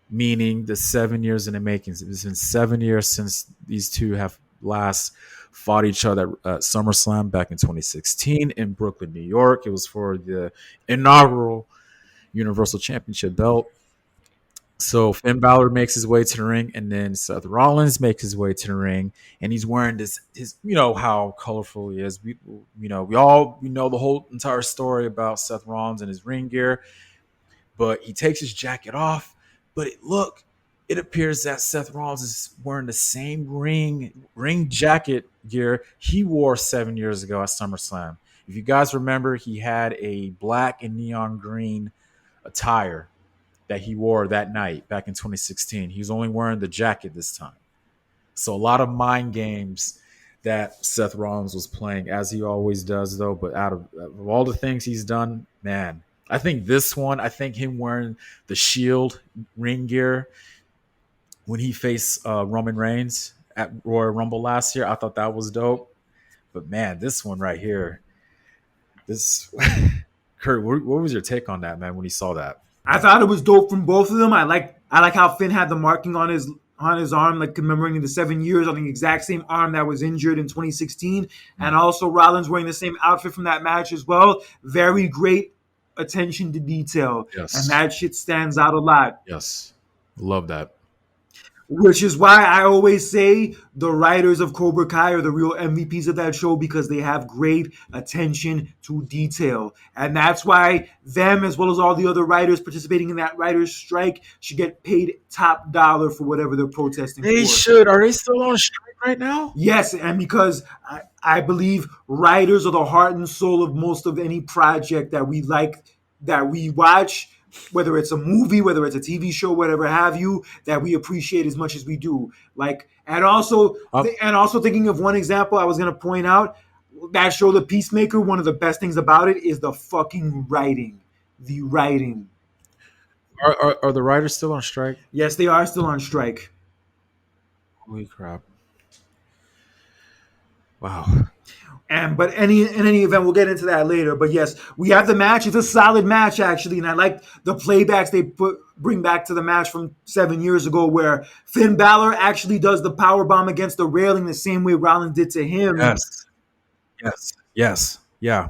meaning the 7 years in the making. It's been 7 years since these two have last fought each other at SummerSlam back in 2016 in Brooklyn, New York. It was for the inaugural Universal Championship belt. So Finn Balor makes his way to the ring, and then Seth Rollins makes his way to the ring, and he's wearing his how colorful he is. We know the whole entire story about Seth Rollins and his ring gear, but he takes his jacket off. But it appears that Seth Rollins is wearing the same ring jacket gear he wore 7 years ago at SummerSlam. If you guys remember, he had a black and neon green attire that he wore that night back in 2016. He was only wearing the jacket this time. So a lot of mind games that Seth Rollins was playing, as he always does, though. But out of all the things he's done, man, I think him wearing the Shield ring gear when he faced Roman Reigns at Royal Rumble last year, I thought that was dope. But man, this one right here, this Kurt, what was your take on that, man, when you saw that? I thought it was dope from both of them. I like how Finn had the marking on his arm, like commemorating the 7 years on the exact same arm that was injured in 2016, and also Rollins wearing the same outfit from that match as well. Very great attention to detail, Yes. and that shit stands out a lot. Yes, love that. Which is why I always say the writers of Cobra Kai are the real MVPs of that show, because they have great attention to detail. And that's why them, as well as all the other writers participating in that writers' strike, should get paid top dollar for whatever they're protesting They for. should. Are they still on strike right now? Yes, and because I believe writers are the heart and soul of most of any project that we like, that we watch, whether it's a movie, whether it's a TV show, whatever have you, that we appreciate as much as we do. And also thinking of one example I was going to point out, that show, The Peacemaker, one of the best things about it is the fucking writing. The writing. Are the writers still on strike? Yes, they are still on strike. Holy crap. Wow. But in any event, we'll get into that later. But yes, we have the match. It's a solid match, actually, and I like the playbacks they bring back to the match from 7 years ago, where Finn Balor actually does the powerbomb against the railing the same way Rollins did to him. Yes. Yeah. Yep.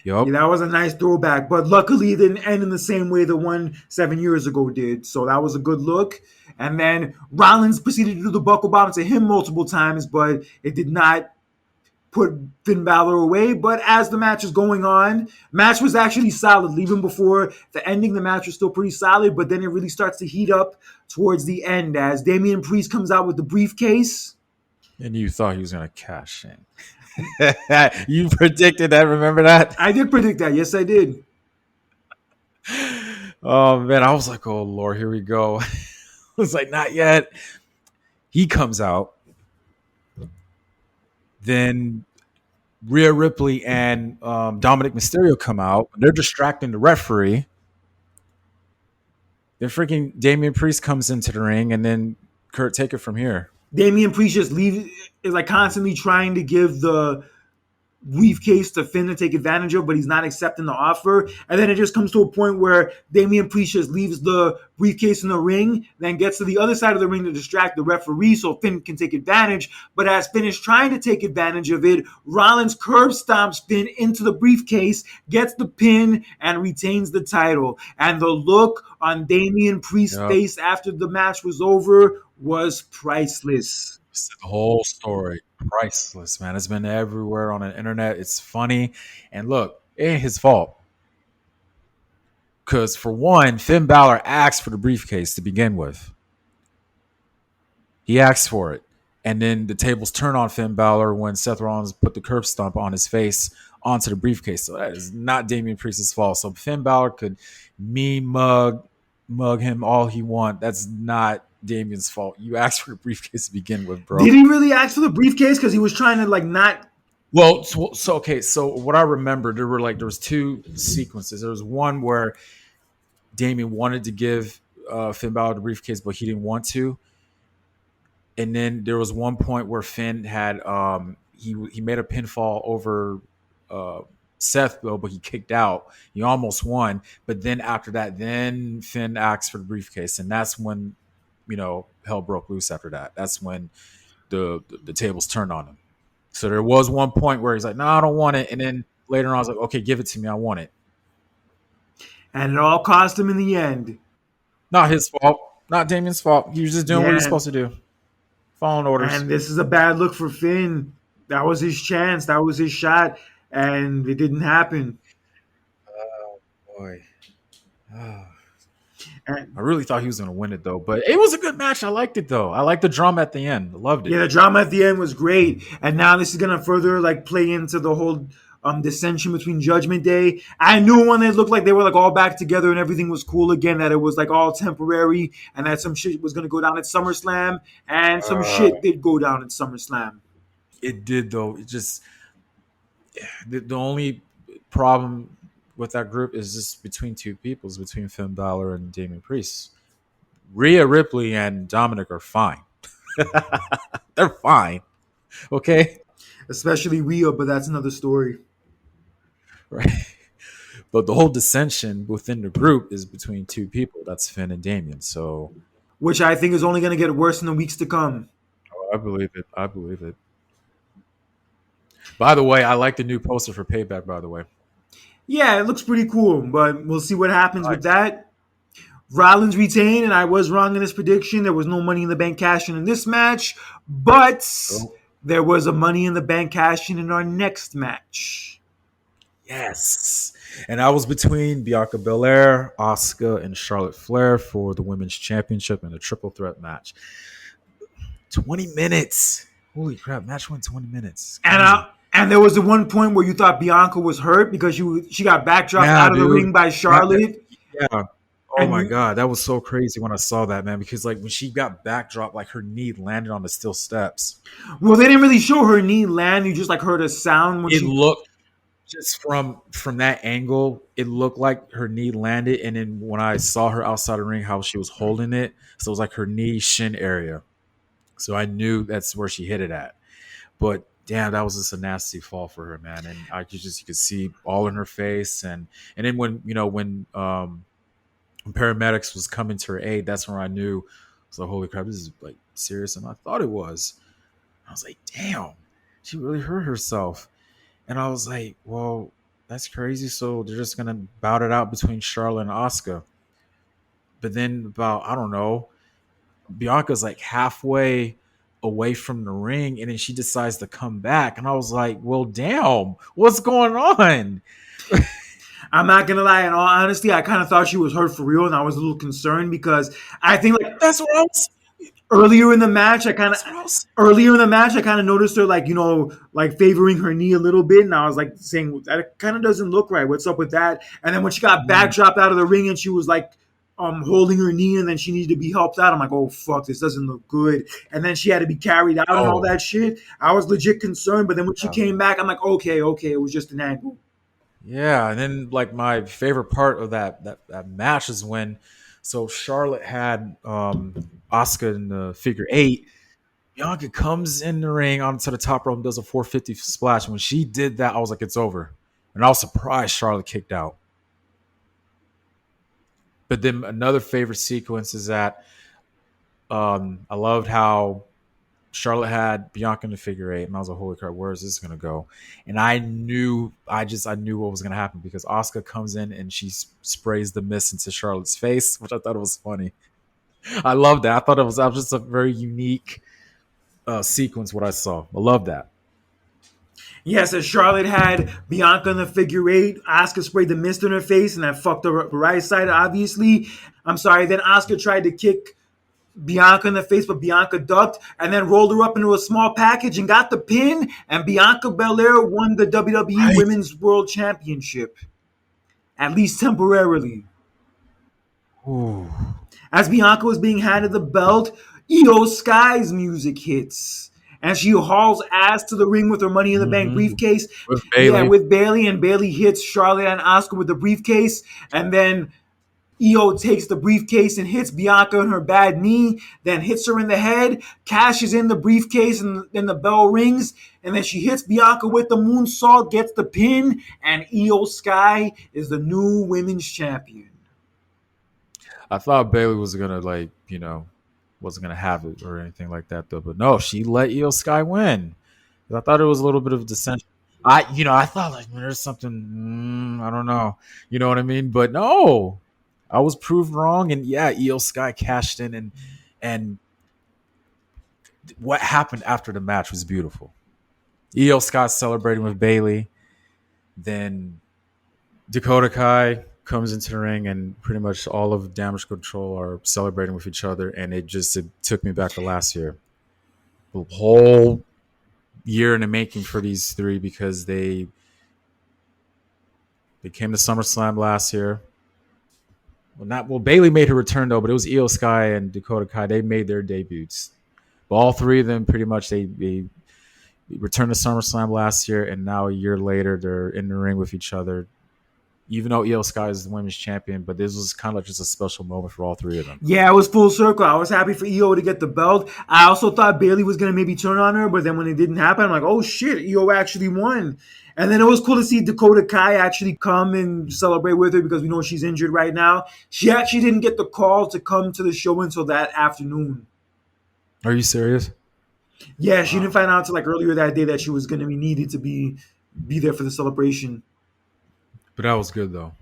Yeah, that was a nice throwback, but luckily it didn't end in the same way the one 7 years ago did. So that was a good look. And then Rollins proceeded to do the buckle bomb to him multiple times, but it did not put Finn Balor away. But as the match is going on, match was actually solid. Even before the ending, the match was still pretty solid. But then it really starts to heat up towards the end as Damian Priest comes out with the briefcase. And you thought he was going to cash in. You predicted that. Remember that? I did predict that. Yes, I did. Oh, man. I was like, oh, Lord, here we go. I was like, not yet. He comes out. Then Rhea Ripley and Dominic Mysterio come out. They're distracting the referee. Then freaking Damian Priest comes into the ring, and then Kurt, take it from here. Damian Priest just leaves, is like constantly trying to give the briefcase to Finn to take advantage of, but he's not accepting the offer. And then it just comes to a point where Damian Priest just leaves the briefcase in the ring, then gets to the other side of the ring to distract the referee so Finn can take advantage. But as Finn is trying to take advantage of it, Rollins curb stomps Finn into the briefcase, gets the pin, and retains the title. And the look on Damian Priest's face after the match was over was priceless. The whole story, priceless, man. It's been everywhere on the internet. It's funny. And look, it ain't his fault. Because for one, Finn Balor asked for the briefcase to begin with. He asked for it. And then the tables turn on Finn Balor when Seth Rollins put the curb stomp on his face onto the briefcase. So that is not Damian Priest's fault. So Finn Balor could mug him all he want. That's not Damian's fault. You asked for the briefcase to begin with, bro. Did he really ask for the briefcase? Because he was trying to like not. Well, so okay. So what I remember, there was two sequences. There was one where Damian wanted to give Finn Balor the briefcase, but he didn't want to. And then there was one point where Finn had he made a pinfall over Seth, though, but he kicked out. He almost won, but then after that, then Finn asked for the briefcase, and that's when hell broke loose. After that, that's when the tables turned on him. So there was one point where he's like, "No, I don't want it," and then later on, I was like, "Okay, give it to me. I want it." And it all cost him in the end. Not his fault. Not Damian's fault. He was just doing what he's supposed to do. Following orders. And this is a bad look for Finn. That was his chance. That was his shot. And it didn't happen. Oh, boy. Oh. And, I really thought he was going to win it, though. But it was a good match. I liked it, though. I liked the drama at the end. I loved it. Yeah, the drama at the end was great. And now this is going to further like play into the whole dissension between Judgment Day. I knew when it looked like they were like all back together and everything was cool again, that it was like all temporary and that some shit was going to go down at SummerSlam. And some shit did go down at SummerSlam. It did, though. It just... The only problem with that group is just between two people, is between Finn Balor and Damian Priest. Rhea Ripley and Dominic are fine. They're fine. Okay? Especially Rhea, but that's another story. Right. But the whole dissension within the group is between two people. That's Finn and Damian. So, which I think is only going to get worse in the weeks to come. Oh, I believe it. I believe it. By the way, I like the new poster for Payback, by the way. Yeah, it looks pretty cool, but we'll see what happens with that. Rollins retained, and I was wrong in this prediction. There was no Money in the Bank cash-in in this match, but there was a Money in the Bank cash-in in our next match. Yes. And I was between Bianca Belair, Asuka, and Charlotte Flair for the Women's Championship in a triple threat match. 20 minutes. Holy crap, match went 20 minutes. And there was the one point where you thought Bianca was hurt because she got backdropped out of the ring by Charlotte. Yeah. Oh my God, that was so crazy when I saw that, man. Because like when she got backdropped, like her knee landed on the steel steps. Well, they didn't really show her knee land. You just like heard a sound when it looked just from that angle. It looked like her knee landed, and then when I saw her outside the ring, how she was holding it, so it was like her knee shin area. So I knew that's where she hit it at. But damn, that was just a nasty fall for her, man. And you could see all in her face. And then when paramedics was coming to her aid, that's when I knew. So holy crap, this is like serious. And I thought it was. I was like, damn, she really hurt herself. And I was like, well, that's crazy. So they're just gonna bout it out between Charlotte and Asuka. But then about, I don't know, Bianca's like halfway away from the ring, and then she decides to come back, and I was like, well, damn, what's going on? I'm not gonna lie. In all honesty, I kind of thought she was hurt for real, and I was a little concerned because I think like That's what I was. earlier in the match, I kind of That's what I was. earlier in the match, I kind of noticed her like like favoring her knee a little bit, and I was like saying that kind of doesn't look right. What's up with that? And then when she got Mm. backdropped out of the ring and she was like holding her knee, and then she needed to be helped out. I'm like, oh fuck, this doesn't look good. And then she had to be carried out and all Oh, that shit. I was legit concerned, but then when she yeah. came back, I'm like, okay, okay, it was just an angle. Yeah, and then like my favorite part of that match is when so Charlotte had Asuka in the figure eight. Bianca comes in the ring onto the top rope and does a 450 splash. When she did that, I was like, it's over. And I was surprised Charlotte kicked out. But then another favorite sequence is that I loved how Charlotte had Bianca in the figure eight, and I was like, "Holy crap, where is this going to go?" And I knew what was going to happen because Asuka comes in and she sprays the mist into Charlotte's face, which I thought it was funny. I love that. I thought that was just a very unique sequence. What I saw, I love that. Yes, as Charlotte had Bianca in the figure eight, Asuka sprayed the mist in her face, and that fucked her up the right side, obviously. I'm sorry. Then Asuka tried to kick Bianca in the face, but Bianca ducked and then rolled her up into a small package and got the pin. And Bianca Belair won the WWE Right. Women's World Championship, at least temporarily. Ooh. As Bianca was being handed the belt, Iyo Sky's music hits. And she hauls ass to the ring with her Money in the Bank Mm-hmm. briefcase. With Yeah, Bailey. with Bailey, and Bailey hits Charlotte and Asuka with the briefcase. And then Io takes the briefcase and hits Bianca in her bad knee, then hits her in the head, cashes in the briefcase, and then the bell rings. And then she hits Bianca with the moonsault, gets the pin, and Iyo Sky is the new women's champion. I thought Bailey was gonna wasn't gonna have it or anything like that though, but no, she let Iyo Sky win. I thought it was a little bit of dissension. I thought like there's something. I don't know. You know what I mean? But no, I was proved wrong, and yeah, Iyo Sky cashed in, and what happened after the match was beautiful. Iyo Sky celebrating with Bailey, then Dakota Kai comes into the ring, and pretty much all of Damage Control are celebrating with each other, and it took me back to last year. The whole year in the making for these three because they came to SummerSlam last year. Bailey made her return though, but it was Iyo Sky and Dakota Kai. They made their debuts. But all three of them pretty much they returned to SummerSlam last year, and now a year later they're in the ring with each other. Even though Iyo Sky is the women's champion, but this was kind of just a special moment for all three of them. Yeah, it was full circle. I was happy for Io to get the belt. I also thought Bailey was gonna maybe turn on her, but then when it didn't happen, I'm like, oh shit, Io actually won. And then it was cool to see Dakota Kai actually come and celebrate with her because we know she's injured right now. She actually didn't get the call to come to the show until that afternoon. Are you serious? Yeah, she didn't Wow. find out until like earlier that day that she was gonna be needed to be there for the celebration. But that was good though.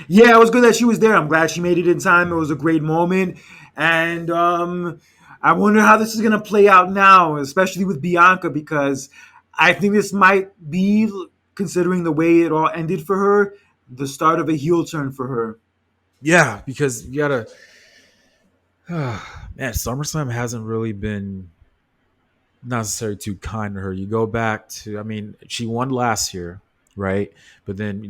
Yeah, it was good that she was there. I'm glad she made it in time. It was a great moment. And I wonder how this is going to play out now, especially with Bianca, because I think this might be, considering the way it all ended for her, the start of a heel turn for her. Yeah, because you gotta man, SummerSlam hasn't really been necessarily too kind to her. You go back to, I mean, she won last year, right? But then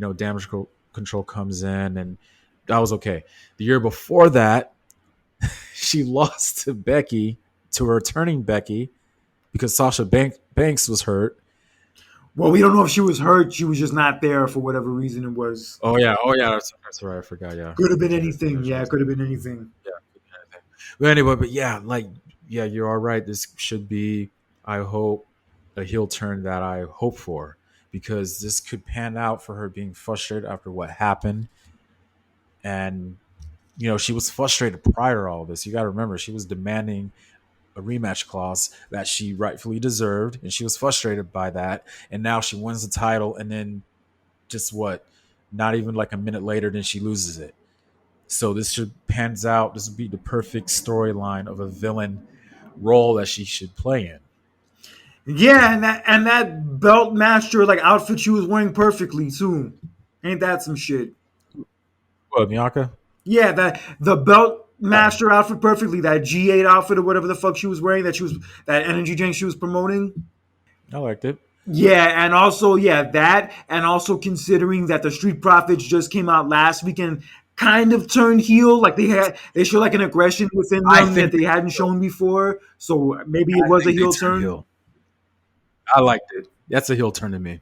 Control comes in, and that was okay. The year before that, she lost to Becky, to her returning Becky, because Banks was hurt. Well, we don't know if she was hurt. She was just not there for whatever reason it was. Oh yeah, that's right. I forgot. Yeah, Could have been yeah, anything. she Yeah, it was. could have been anything. Yeah. But anyway, but yeah, yeah, you're all right. This should be, I hope, a heel turn that I hope for because this could pan out for her being frustrated after what happened. And, she was frustrated prior to all this. You got to remember, she was demanding a rematch clause that she rightfully deserved. And she was frustrated by that. And now she wins the title. And then just what? Not even like a minute later, then she loses it. So this should pans out. This would be the perfect storyline of a villain role that she should play in. Yeah, and that belt master like outfit she was wearing perfectly too. Ain't that some shit? Well, Bianca, Yeah, that the belt yeah, master outfit perfectly. That G8 outfit or whatever the fuck she was wearing. That energy drink she was promoting. I liked it. Yeah, and also that, and also considering that the Street Profits just came out last week and kind of turned heel, like they show like an aggression within I them that think they they hadn't turned heel. shown before. So maybe it I was a think they heel turned turn. heel. I liked it. That's a heel turn to me.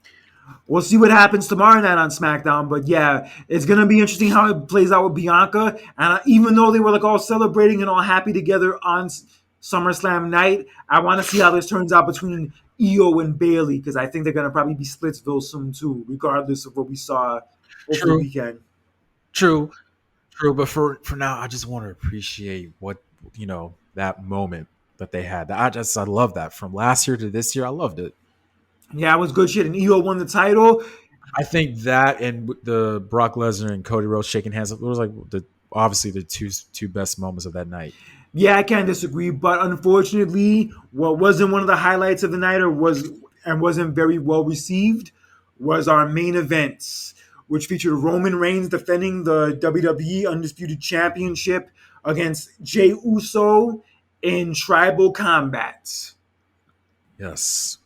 We'll see what happens tomorrow night on SmackDown. But yeah, it's gonna be interesting how it plays out with Bianca. And even though they were like all celebrating and all happy together on SummerSlam night, I want to see how this turns out between Iyo and Bailey because I think they're gonna probably be Splitsville soon too, regardless of what we saw over the True, weekend. true, true. But for now, I just want to appreciate what that moment that they had. I love that from last year to this year. I loved it. Yeah, it was good shit. And Iyo won the title. I think that and the Brock Lesnar and Cody Rhodes shaking hands. It was like obviously the two best moments of that night. Yeah, I can't disagree, but unfortunately, what wasn't one of the highlights of the night or wasn't very well received was our main events, which featured Roman Reigns defending the WWE Undisputed Championship against Jey Uso in tribal combat. Yes,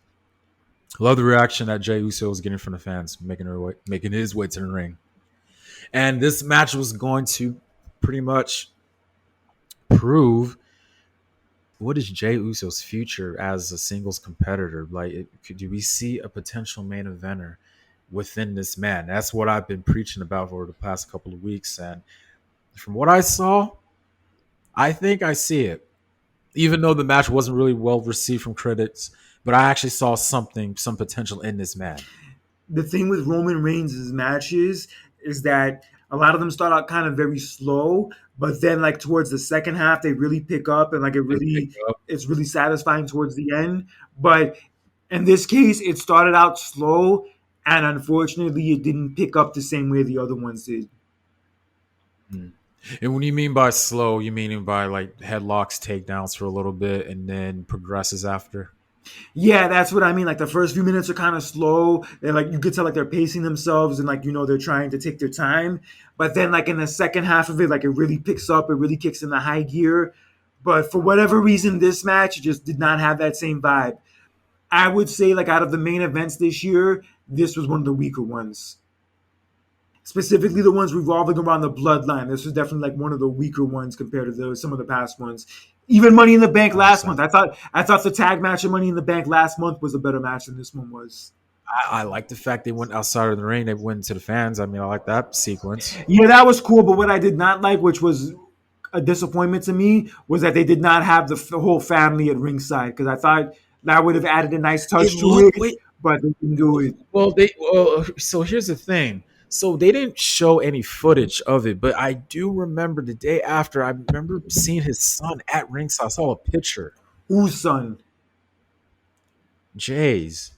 love the reaction that Jey Uso was getting from the fans, making his way to the ring. And this match was going to pretty much prove what is Jey Uso's future as a singles competitor. Do we see a potential main eventer within this man? That's what I've been preaching about for the past couple of weeks. And from what I saw, I think I see it. Even though the match wasn't really well received from critics, but I actually saw some potential in this man. The thing with Roman Reigns' matches is that a lot of them start out kind of very slow, but then like towards the second half they really pick up and like They pick up. it's really satisfying towards the end. But in this case, it started out slow and unfortunately it didn't pick up the same way the other ones did. Mm. And when you mean by slow, you mean by like headlocks, takedowns for a little bit, and then progresses after. Yeah, that's what I mean. Like the first few minutes are kind of slow. They're like you could tell like they're pacing themselves and like they're trying to take their time. But then like in the second half of it, like it really picks up. It really kicks in the high gear. But for whatever reason, this match just did not have that same vibe. I would say like out of the main events this year, this was one of the weaker ones. Specifically, the ones revolving around the bloodline. This was definitely like one of the weaker ones compared to some of the past ones. Even Money in the Bank I last month. understand. I thought the tag match of Money in the Bank last month was a better match than this one was. I like the fact they went outside of the ring. They went to the fans. I mean, I like that sequence. Yeah, that was cool. But what I did not like, which was a disappointment to me, was that they did not have the whole family at ringside because I thought that would have added a nice It touch to looked it, wait. but they didn't do it. So here's the thing. So they didn't show any footage of it, but I do remember the day after. I remember seeing his son at ringside. I saw a picture. Whose son? Jay's.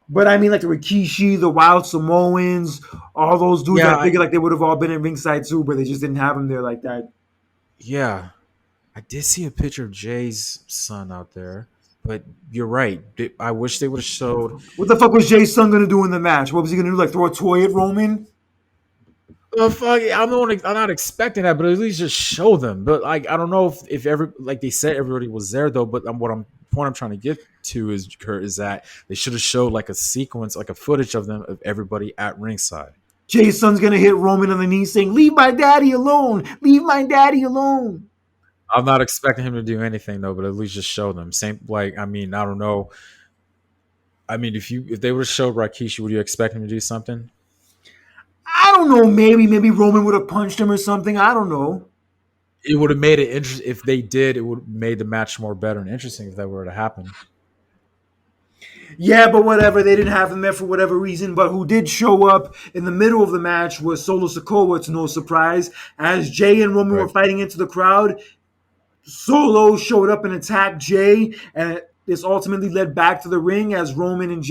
But I mean, like the Rikishi, the Wild Samoans, all those dudes. I Yeah, figured like they would have all been at ringside too, but they just didn't have them there like that. yeah. I did see a picture of Jay's son out there, but you're right. I wish they would have showed. What the fuck was Jay's son gonna do in the match? What was he gonna do? Like throw a toy at Roman? Oh fuck! I'm not expecting that, but at least just show them. But like, I don't know if every like they said everybody was there though. But point I'm trying to get to is Kurt is that they should have showed like a sequence, like a footage of them of everybody at ringside. Jay's son's gonna hit Roman on the knee, saying, "Leave my daddy alone! Leave my daddy alone!" I'm not expecting him to do anything though, but at least just show them. Same like I mean I don't know. I mean if they would have showed Rikishi, would you expect him to do something? I don't know. Maybe Roman would have punched him or something. I don't know. It would have made it interesting if they did. It would have made the match more better and interesting if that were to happen. Yeah, but whatever. They didn't have him there for whatever reason. But who did show up in the middle of the match was Solo Sikoa. It's no surprise. As Jay and Roman were Right. fighting into the crowd, Solo showed up and attacked Jay, and this ultimately led back to the ring as Roman and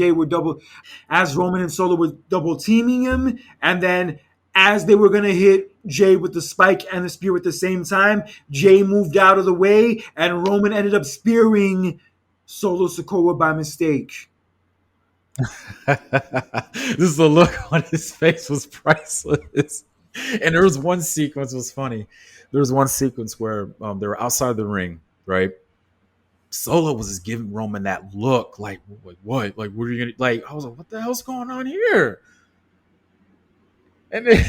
Solo were double teaming him, and then as they were going to hit Jay with the spike and the spear at the same time, Jay moved out of the way, and Roman ended up spearing Solo Sikoa by mistake. This is the look on his face was priceless. And there was one sequence was funny. There was one sequence where they were outside the ring, right? Solo was just giving Roman that look, like what? Like, what are you gonna like? I was like, what the hell's going on here? And then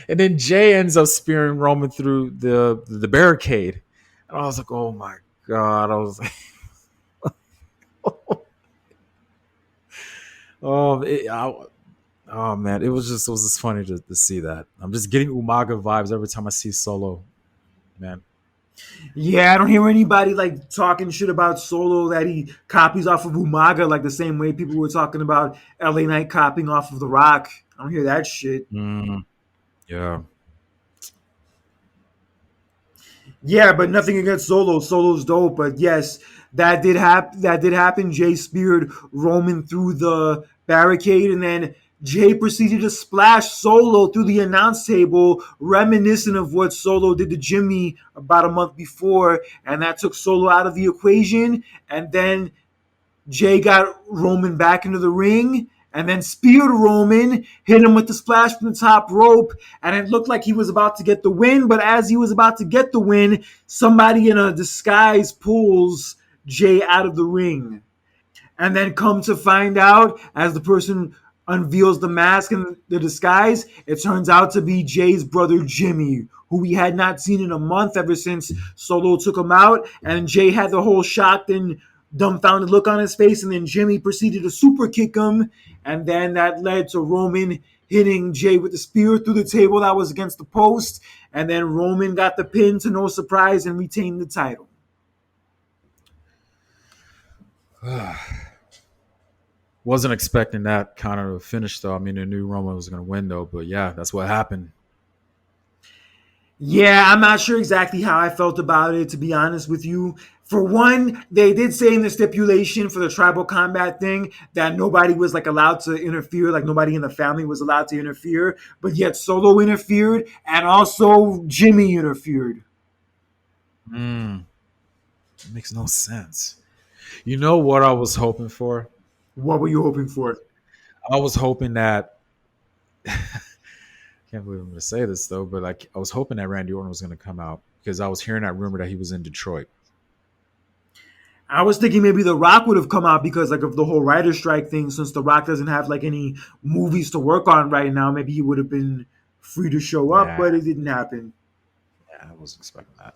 and then Jay ends up spearing Roman through the barricade. And I was like, oh my god! I was like, oh, oh man, it was just funny to see that. I'm just getting Umaga vibes every time I see Solo, man. Yeah, I don't hear anybody like talking shit about Solo that he copies off of Umaga like the same way people were talking about LA Knight copying off of The Rock. I don't hear that shit. Mm, yeah. Yeah, but nothing against Solo. Solo's dope, but yes, that did happen. That did happen. Jay speared Roman through the barricade, and then Jay proceeded to splash Solo through the announce table, reminiscent of what Solo did to Jimmy about a month before, and that took Solo out of the equation. And then Jay got Roman back into the ring and then speared Roman, hit him with the splash from the top rope, and it looked like he was about to get the win. But as he was about to get the win, somebody in a disguise pulls Jay out of the ring. And then come to find out, as the person unveils the mask and the disguise, it turns out to be Jay's brother Jimmy, who we had not seen in a month ever since Solo took him out. And Jay had the whole shocked and dumbfounded look on his face, and then Jimmy proceeded to super kick him, and then that led to Roman hitting Jay with the spear through the table that was against the post, and then Roman got the pin to no surprise and retained the title. Wasn't expecting that kind of finish though. I mean, I knew Roman was going to win though, but yeah, that's what happened. Yeah, I'm not sure exactly how I felt about it, to be honest with you. For one, they did say in the stipulation for the tribal combat thing that nobody was like allowed to interfere, like nobody in the family was allowed to interfere, but yet Solo interfered and also Jimmy interfered. Mm, it makes no sense. You know what I was hoping for? What were you hoping for? I was hoping that can't believe I'm going to say this though, but like I was hoping that Randy Orton was going to come out because I was hearing that rumor that he was in Detroit. I was thinking maybe The Rock would have come out because like of the whole writer strike thing. Since The Rock doesn't have like any movies to work on right now, maybe he would have been free to show up, Nah, but it didn't happen. yeah, I wasn't expecting that.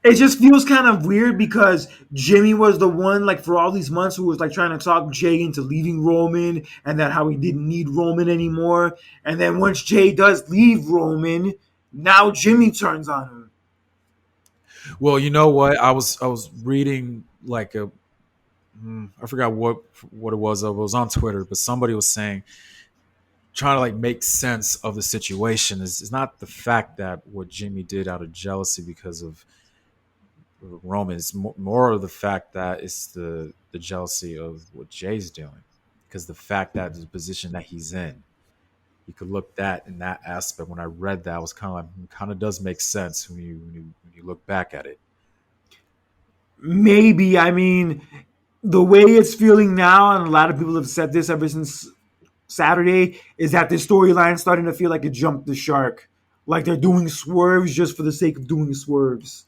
It just feels kind of weird because Jimmy was the one, like, for all these months who was, like, trying to talk Jay into leaving Roman and that how he didn't need Roman anymore. And then once Jay does leave Roman, now Jimmy turns on him. Well, you know what? I was reading like I forgot what it was. It was on Twitter, but somebody was saying trying to like make sense of the situation is not the fact that what Jimmy did out of jealousy because of Roman. It's more of the fact that it's the jealousy of what Jay's doing because the fact that the position that he's in. You could look that in that aspect. When I read that, I was kind of like, kind of does make sense when you look back at it. Maybe, I mean, the way it's feeling now, and a lot of people have said this ever since Saturday, is that this storyline starting to feel like it jumped the shark. Like they're doing swerves just for the sake of doing swerves.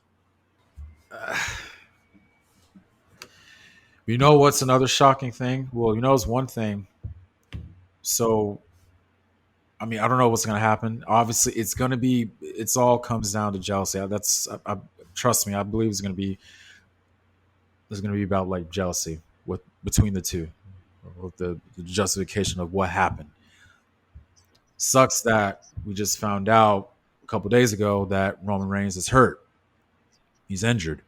You know what's another shocking thing? Well, you know, it's one thing. So, I mean, I don't know what's going to happen. Obviously, it's going to be. It's all comes down to jealousy. Trust me. I believe it's going to be. It's going to be about like jealousy with between the two, with the justification of what happened. Sucks that we just found out a couple days ago that Roman Reigns is hurt. He's injured.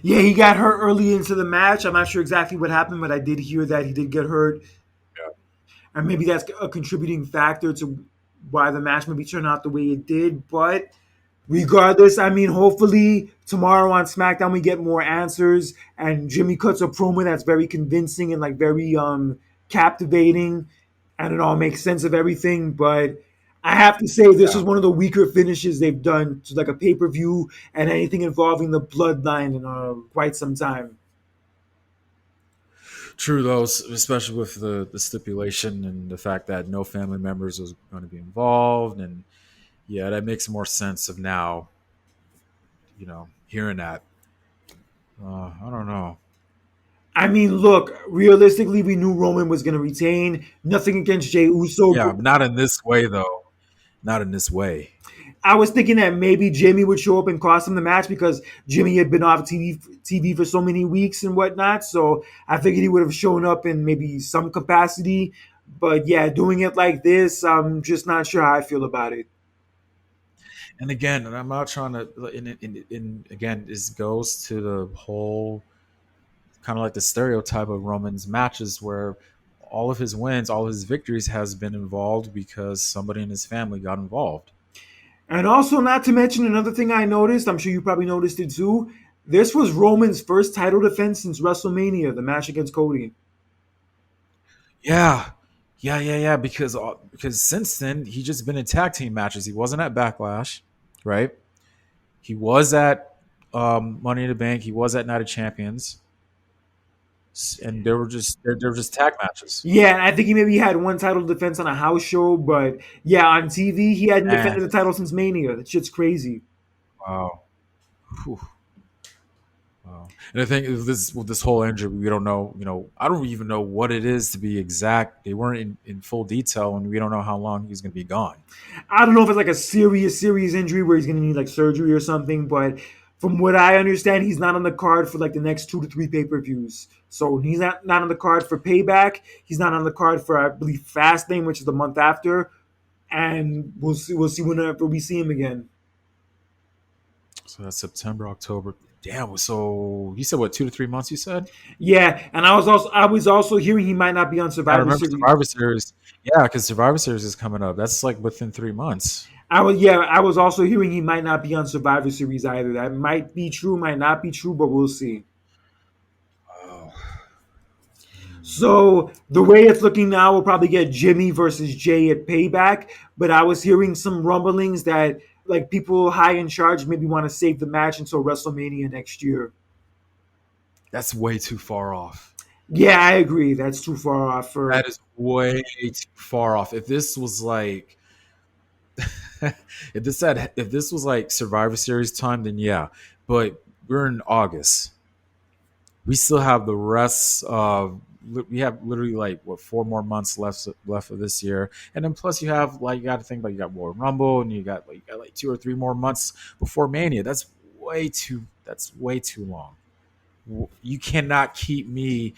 Yeah, he got hurt early into the match. I'm not sure exactly what happened, but I did hear that he did get hurt. And maybe that's a contributing factor to why the match maybe turned out the way it did. But regardless, I mean, hopefully tomorrow on SmackDown we get more answers, and Jimmy cuts a promo that's very convincing and like very captivating. and it all makes sense of everything. But I have to say, this Yeah. was one of the weaker finishes they've done to like a pay per view and anything involving the bloodline in quite some time. True, though, especially with the stipulation and the fact that no family members was going to be involved, and yeah, that makes more sense of now. Hearing that, I don't know. I mean, look, realistically, we knew Roman was going to retain. Nothing against Jey Uso, Yeah, but but not in this way, though. Not in this way. I was thinking that maybe Jimmy would show up and cost him the match because Jimmy had been off TV for so many weeks and whatnot. So I figured he would have shown up in maybe some capacity. But yeah, doing it like this, I'm just not sure how I feel about it. And again, and I'm not trying to. Again, this goes to the whole kind of like the stereotype of Roman's matches, where all of his wins, all of his victories, has been involved because somebody in his family got involved. And also, not to mention another thing I noticed, I'm sure you probably noticed it too. This was Roman's first title defense since WrestleMania, the match against Cody. Yeah, yeah. Because since then he just been in tag team matches. He wasn't at Backlash, right? He was at Money in the Bank. He was at Night of Champions, and they were just tag matches. Yeah, and I think he maybe had one title defense on a house show, but yeah, on TV he hadn't And defended the title since Mania. That shit's crazy. wow, Whew. Wow. And I think with this whole injury, we don't know. I don't even know what it is to be exact. They weren't in full detail, and we don't know how long he's going to be gone. I don't know if it's like a serious injury where he's gonna need like surgery or something, but from what I understand, he's not on the card for like the next 2 to 3 pay-per-views. So he's not on the card for Payback. He's not on the card for I believe Fastlane, which is the month after, and we'll see whenever we see him again. So that's September, October. Damn. So you said what, 2 to 3 months? You said. Yeah, and I was also hearing he might not be on I Survivor remember Series. Survivor Series. Yeah, because Survivor Series is coming up. That's like within 3 months. I was also hearing he might not be on Survivor Series either. That might be true, might not be true, but we'll see. Oh. So the way it's looking now, we'll probably get Jimmy versus Jay at Payback. But I was hearing some rumblings that like people high in charge maybe want to save the match until WrestleMania next year. That's way too far off. Yeah, I agree. That's too far off for. That is way too far off. If this was like, if this was like Survivor Series time, then yeah. But we're in August. We still have the rest of. We have literally like what 4 more months left of this year, and then plus you have like you got to think about you got Royal Rumble, and you got like 2 or 3 more months before Mania. That's way too. That's way too long. You cannot keep me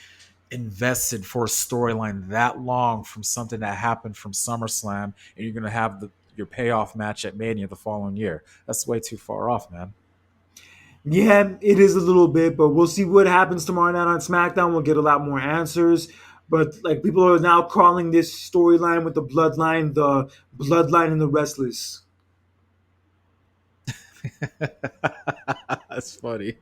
invested for a storyline that long from something that happened from SummerSlam, and you're gonna have your payoff match at Mania the following year. That's way too far off, man. Yeah, it is a little bit, but we'll see what happens tomorrow night on SmackDown. We'll get a lot more answers. But like people are now calling this storyline with the bloodline and the restless. That's funny.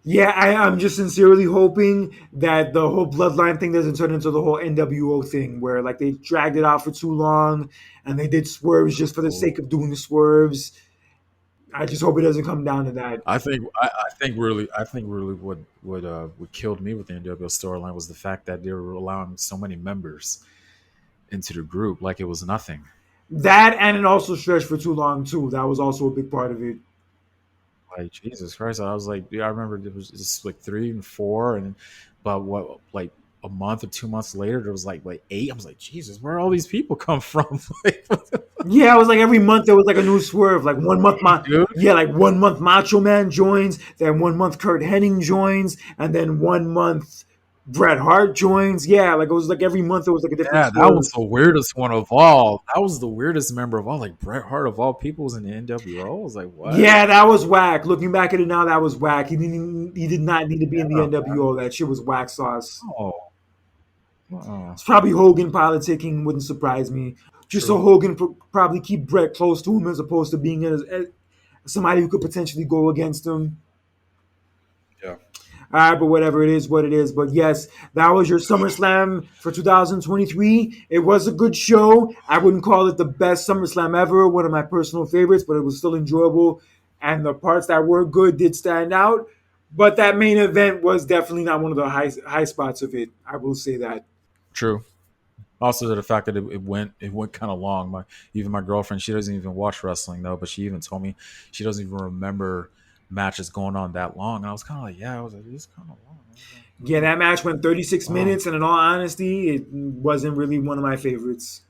Yeah, I'm just sincerely hoping that the whole bloodline thing doesn't turn into the whole NWO thing where like they dragged it out for too long and they did swerves just for the sake of doing the swerves. I just hope it doesn't come down to that. I think really what killed me with the NWO storyline was the fact that they were allowing so many members into the group like it was nothing. That and it also stretched for too long too. That was also a big part of it. Like Jesus Christ, I was like, yeah, I remember it was just like 3 and 4, and but what like a month or 2 months later there was like 8. I was like, Jesus, where all these people come from? Like, Yeah, it was like every month there was like a new swerve. Like one month, dude. yeah, like one month Macho Man joins, then one month Kurt Hennig joins, and then one month Bret Hart joins. Yeah, like it was like every month there was like a different Yeah, that swerve. was the weirdest one of all. That was the weirdest member of all. Like Bret Hart of all people was in the NWO. I was like, what? Yeah, that was whack. Looking back at it now, that was whack. He did not need to be in the Yeah, NWO. That shit was whack sauce. oh, It's probably Hogan politicking. Wouldn't surprise me. Just so true. Hogan probably keep Bret close to him as opposed to being somebody who could potentially go against him. Yeah, All right, but whatever, it is what it is. But yes, that was your SummerSlam for 2023. It was a good show. I wouldn't call it the best SummerSlam ever, one of my personal favorites, but it was still enjoyable. And the parts that were good did stand out. But that main event was definitely not one of the high spots of it. I will say that. True. Also, the fact that it went kind of long. Even my girlfriend, she doesn't even watch wrestling though, but she even told me she doesn't even remember matches going on that long. And I was kind of like, yeah, I was like, it's kind of long. I was like, Yeah, that match went 36 wow, minutes, and in all honesty, it wasn't really one of my favorites.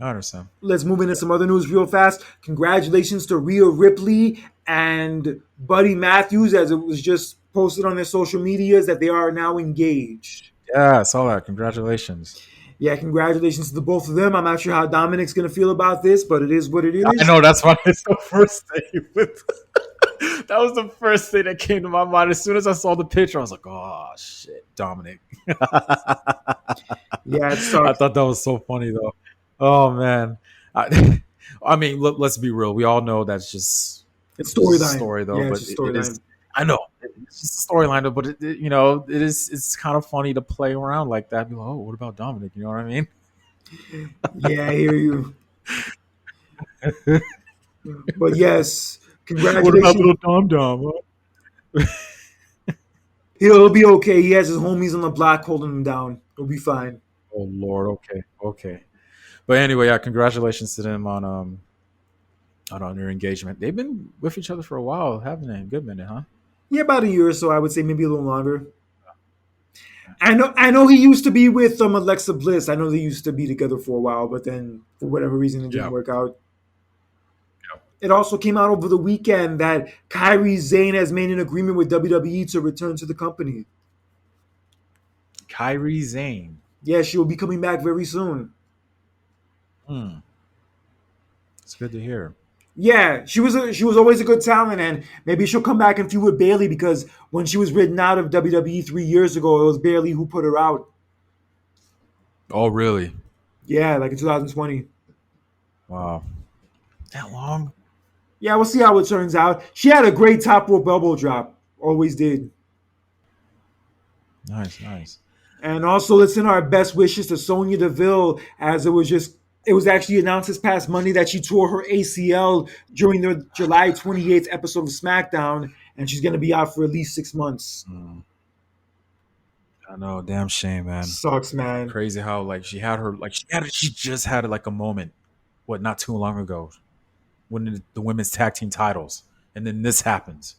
I understand. Let's move into some other news real fast. Congratulations to Rhea Ripley and Buddy Matthews, as it was just posted on their social medias that they are now engaged. Yeah, I saw that. Congratulations. Yeah, congratulations to the both of them. I'm not sure how Dominic's going to feel about this, but it is what it I is. know that's why it's the first thing. That was the first thing that came to my mind. As soon as I saw the picture, I was like, "Oh shit, Dominic." Yeah, it I sucks. thought that was so funny though. Oh man, I, I mean, let's be real. We all know that's It's just a storyline. story though, Yeah, it's but a it storyline. is. I know it's just a storyline though, but it is. It's kind of funny to play around like that. Be like, oh, what about Dominic? You know what I mean? Yeah, I hear you. But yes, What about congratulations. little Dom Dom? He'll be okay. He has his homies on the block holding him down. He'll be fine. Oh Lord, okay, okay. But anyway, yeah, congratulations to them on their engagement. They've been with each other for a while, haven't they? A good minute, huh? Yeah, about a year or so, I would say, maybe a little longer. I know he used to be with Alexa Bliss. I know they used to be together for a while, but then for whatever reason it didn't Yeah. work out. It also came out over the weekend that Kairi Sane has made an agreement with WWE to return to the company. Kyrie Zane. Yeah, she will be coming back very soon. Hmm. It's good to hear. Yeah, she was always a good talent, and maybe she'll come back and feud with Bailey because when she was written out of WWE 3 years ago, it was Bailey who put her out. Oh, really? Yeah, like in 2020. Wow. That long? Yeah, we'll see how it turns out. She had a great top rope elbow drop, always did. Nice, nice. And also, let's send our best wishes to Sonya Deville, as it was actually announced this past Monday that she tore her ACL during the July 28th episode of SmackDown, and she's going to be out for at least 6 months. Mm. I know, damn shame, man. Sucks, man. Crazy how like she just had like a moment, what, not too long ago, winning the women's tag team titles, and then this happens.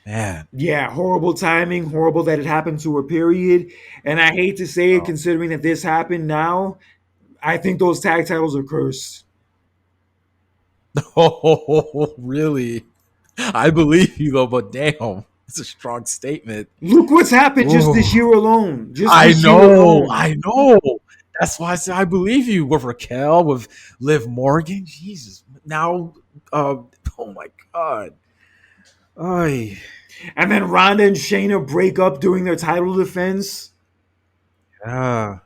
Man. Yeah, horrible timing, horrible that it happened to her, period. And I hate to say it, Oh. considering that this happened now, I think those tag titles are cursed. Oh, really? I believe you though, but damn, it's a strong statement. Look what's happened just Ooh. this year alone. Just I this year know, alone. I know. That's why I said I believe you with Raquel, with Liv Morgan. Jesus, now, oh my god, ay, And then Ronda and Shayna break up during their title defense. yeah.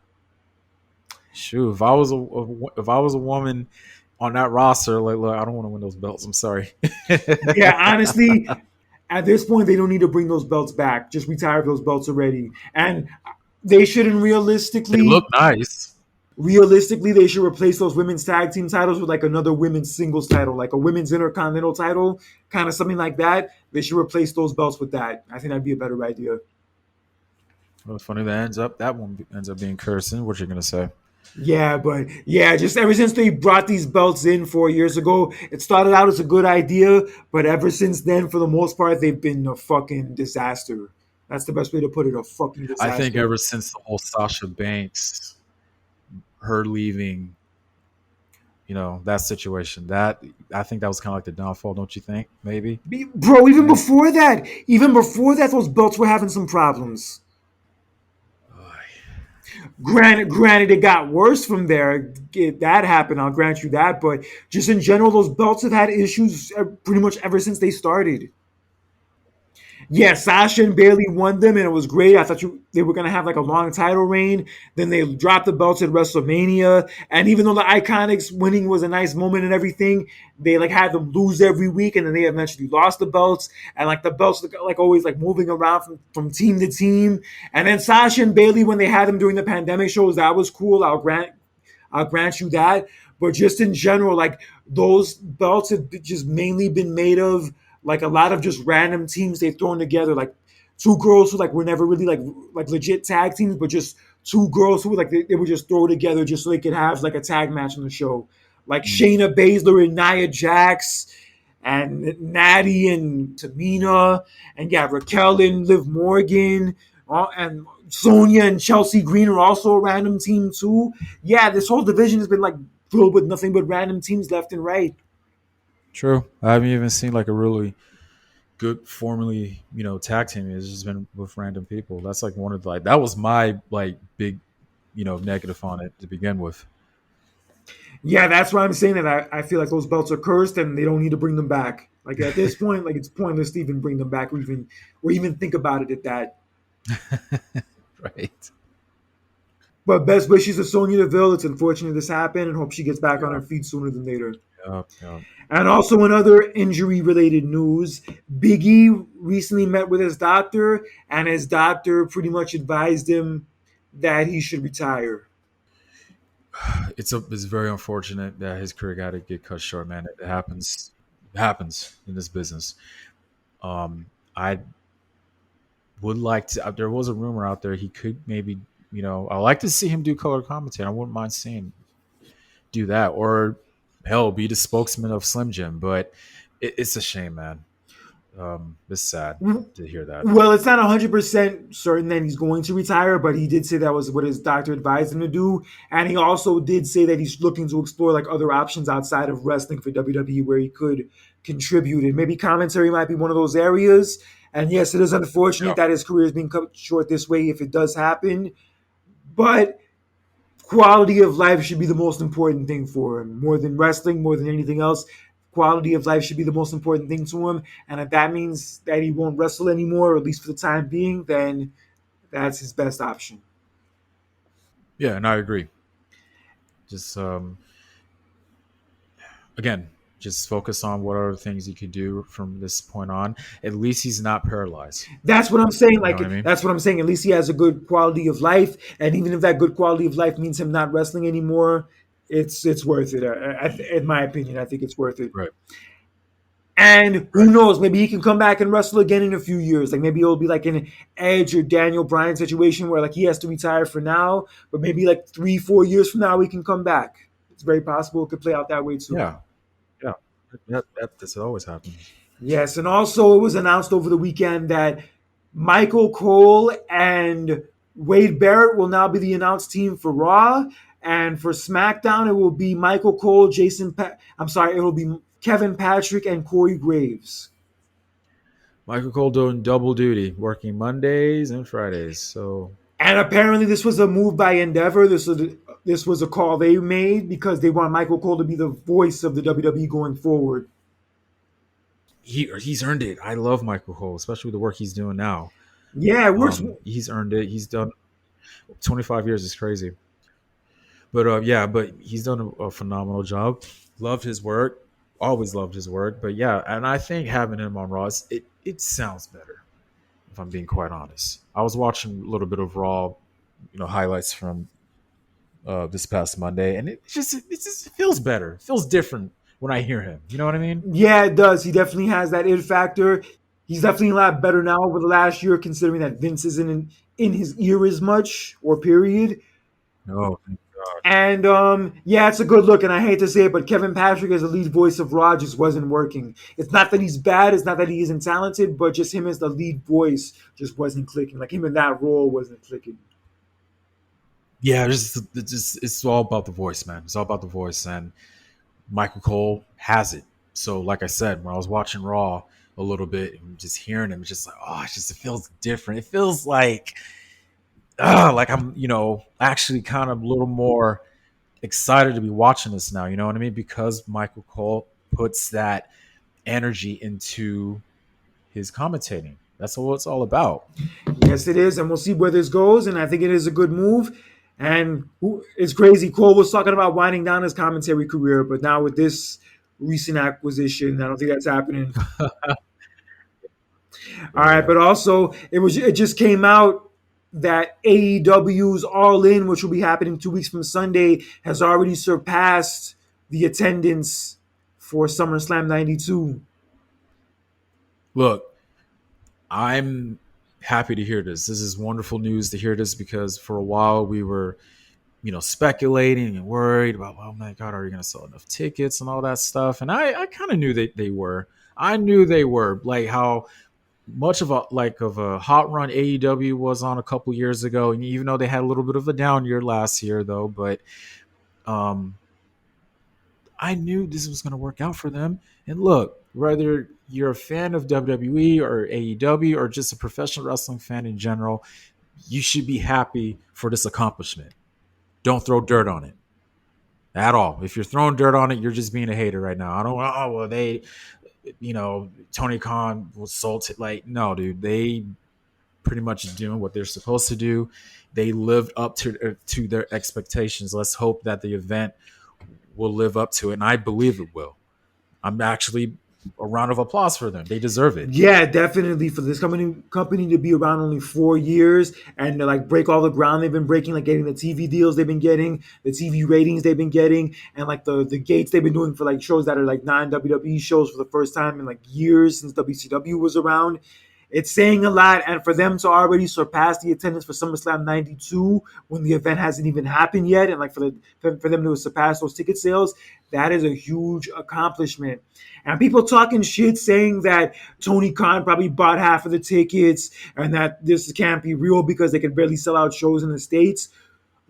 Shoot, if I was a woman on that roster, like, look, I don't want to win those belts. I'm sorry. Yeah, honestly, at this point, they don't need to bring those belts back. Just retire those belts already. And they shouldn't They look nice. realistically, they should replace those women's tag team titles with like another women's singles title, like a women's intercontinental title, kind of something like that. They should replace those belts with that. I think that'd be a better idea. Well, funny that one ends up being cursing. What you gonna say? Yeah, but yeah, just ever since they brought these belts in 4 years ago, it started out as a good idea, but ever since then, for the most part, they've been a fucking disaster. That's the best way to put it, a fucking I think disaster. ever since the whole Sasha Banks, her leaving, that situation, that I think that was kind of like the downfall. Don't you think? Maybe. Bro, Maybe. even before that, those belts were having some problems. Granted, it got worse from there. That happened. I'll grant you that. But just in general, those belts have had issues pretty much ever since they started. Yeah, Sasha and Bailey won them, and it was great. I thought they were gonna have like a long title reign. Then they dropped the belts at WrestleMania, and even though the Iconics winning was a nice moment and everything, they like had them lose every week, and then they eventually lost the belts, and like the belts like always like moving around from team to team. And then Sasha and Bailey, when they had them during the pandemic shows, that was cool. I'll grant you that. But just in general, like those belts have just mainly been made of like a lot of just random teams they've thrown together, like two girls who like were never really like legit tag teams, but just two girls who like they would just throw together just so they could have like a tag match on the show, like Mm. Shayna Baszler and Nia Jax, and Natty and Tamina, and yeah, Raquel and Liv Morgan, and Sonya and Chelsea Green are also a random team too. Yeah, this whole division has been like filled with nothing but random teams left and right. True. I haven't even seen like a really good formerly, tag team. It's just been with random people. That's like one of the, like that was my like big, negative on it to begin with. Yeah, that's why I'm saying that I feel like those belts are cursed and they don't need to bring them back. Like at this point, like it's pointless to even bring them back or even think about it at that. Right. But best wishes to Sonya Deville. It's unfortunate this happened and hope she gets back on Yeah. her feet sooner than later. Yeah. Yeah. And also in other injury related news, Biggie recently met with his doctor, and his doctor pretty much advised him that he should retire. It's very unfortunate that his career got to get cut short, man. It happens. It happens in this business. I would like to. There was a rumor out there he could maybe. I like to see him do color commentary. I wouldn't mind seeing do that, or hell, be the spokesman of Slim Jim. But it's a shame, man. It's sad to hear that. Well, it's not 100% certain that he's going to retire, but he did say that was what his doctor advised him to do. And he also did say that he's looking to explore like other options outside of wrestling for WWE where he could contribute. And maybe commentary might be one of those areas. And yes, it is unfortunate Yeah. that his career is being cut short this way if it does happen. But quality of life should be the most important thing for him, more than wrestling, more than anything else. Quality of life should be the most important thing to him, and if that means that he won't wrestle anymore, or at least for the time being, then that's his best option. Yeah, and I agree. Just again, just focus on what other things he could do from this point on. At least he's not paralyzed. That's what I'm saying. You know what I Like mean? that's what I'm saying. At least he has a good quality of life, and even if that good quality of life means him not wrestling anymore, it's worth it. In my opinion, I think it's worth it. Right. And who Right. knows? Maybe he can come back and wrestle again in a few years. Like maybe it'll be like an Edge or Daniel Bryan situation where like he has to retire for now, but maybe like 3, 4 years from now he can come back. It's very possible it could play out that way too. Yeah. Yeah. This always happens. Yes, and also it was announced over the weekend that Michael Cole and Wade Barrett will now be the announced team for Raw, and for SmackDown it will be Michael Cole, I'm sorry, it will be Kevin Patrick and Corey Graves. Michael Cole doing double duty, working Mondays and Fridays. So And apparently, this was a move by Endeavor. This was a call they made because they want Michael Cole to be the voice of the WWE going forward. he's earned it. I love Michael Cole, especially with the work he's doing now. Yeah, it works. He's earned it. He's done 25 years is crazy. But yeah, but he's done a phenomenal job. Loved his work. Always loved his work. But yeah, and I think having him on Raw, it sounds better. If I'm being quite honest, I was watching a little bit of Raw, highlights from this past Monday, and it feels better. It feels different when I hear him. You know what I mean? Yeah, it does. He definitely has that it factor. He's definitely a lot better now over the last year, considering that Vince isn't in his ear as much, or period. Oh, thank God. And yeah, it's a good look. And I hate to say it, but Kevin Patrick as the lead voice of Raw just wasn't working. It's not that he's bad. It's not that he isn't talented, but just him as the lead voice just wasn't clicking. Like him in that role wasn't clicking. Yeah, it's all about the voice, man. It's all about the voice, and Michael Cole has it. So, like I said, when I was watching Raw a little bit and just hearing him, it's just like, oh, it feels different. It feels like I'm, actually kind of a little more excited to be watching this now. You know what I mean? Because Michael Cole puts that energy into his commentating. That's what it's all about. Yes, it is, and we'll see where this goes. And I think it is a good move. And it's crazy. Cole was talking about winding down his commentary career, but now with this recent acquisition, I don't think that's happening. All right, Yeah. but also it just came out that AEW's All In, which will be happening 2 weeks from Sunday, has already surpassed the attendance for SummerSlam '92. Look, I'm happy to hear this. This is wonderful news to hear this because for a while we were, speculating and worried about, oh my God, are you going to sell enough tickets and all that stuff? And I kind of knew they were. I knew they were, like how much of a hot run AEW was on a couple years ago, and even though they had a little bit of a down year last year, though, but um, I knew this was going to work out for them. And look, whether you're a fan of WWE or AEW or just a professional wrestling fan in general, you should be happy for this accomplishment. Don't throw dirt on it at all. If you're throwing dirt on it, you're just being a hater right now. I don't. Oh well, Tony Khan was sold to, like, no, dude. They pretty much doing what they're supposed to do. They lived up to their expectations. Let's hope that the event will live up to it, and I believe it will. I'm actually a round of applause for them. They deserve it. Yeah, definitely for this company to be around only 4 years and to like break all the ground they've been breaking, like getting the TV deals they've been getting, the TV ratings they've been getting, and like the gates they've been doing for like shows that are like non WWE shows for the first time in like years since WCW was around. It's saying a lot, and for them to already surpass the attendance for SummerSlam '92 when the event hasn't even happened yet, and like for them to surpass those ticket sales, that is a huge accomplishment. And people talking shit saying that Tony Khan probably bought half of the tickets and that this can't be real because they can barely sell out shows in the States.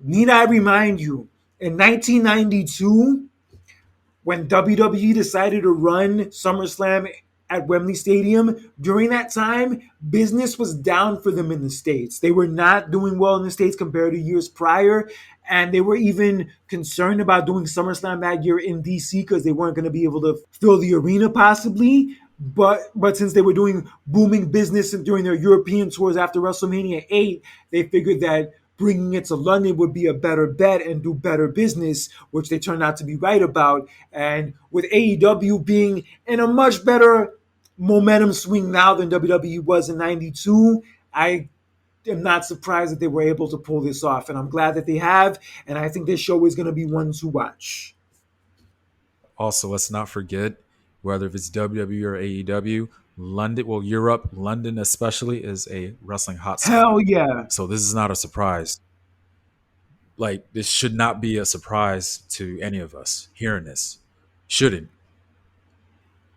Need I remind you, in 1992, when WWE decided to run SummerSlam at Wembley Stadium, during that time, business was down for them in the States. They were not doing well in the States compared to years prior. And they were even concerned about doing SummerSlam that year in DC because they weren't going to be able to fill the arena possibly. But since they were doing booming business during their European tours after WrestleMania 8, they figured that bringing it to London would be a better bet and do better business, which they turned out to be right about. And with AEW being in a much better momentum swing now than WWE was in '92, I am not surprised that they were able to pull this off. And I'm glad that they have. And I think this show is going to be one to watch. Also, let's not forget, whether if it's WWE or AEW, London, well, Europe, London especially, is a wrestling hotspot. Hell yeah. So this is not a surprise. Like, this should not be a surprise to any of us hearing this. Shouldn't.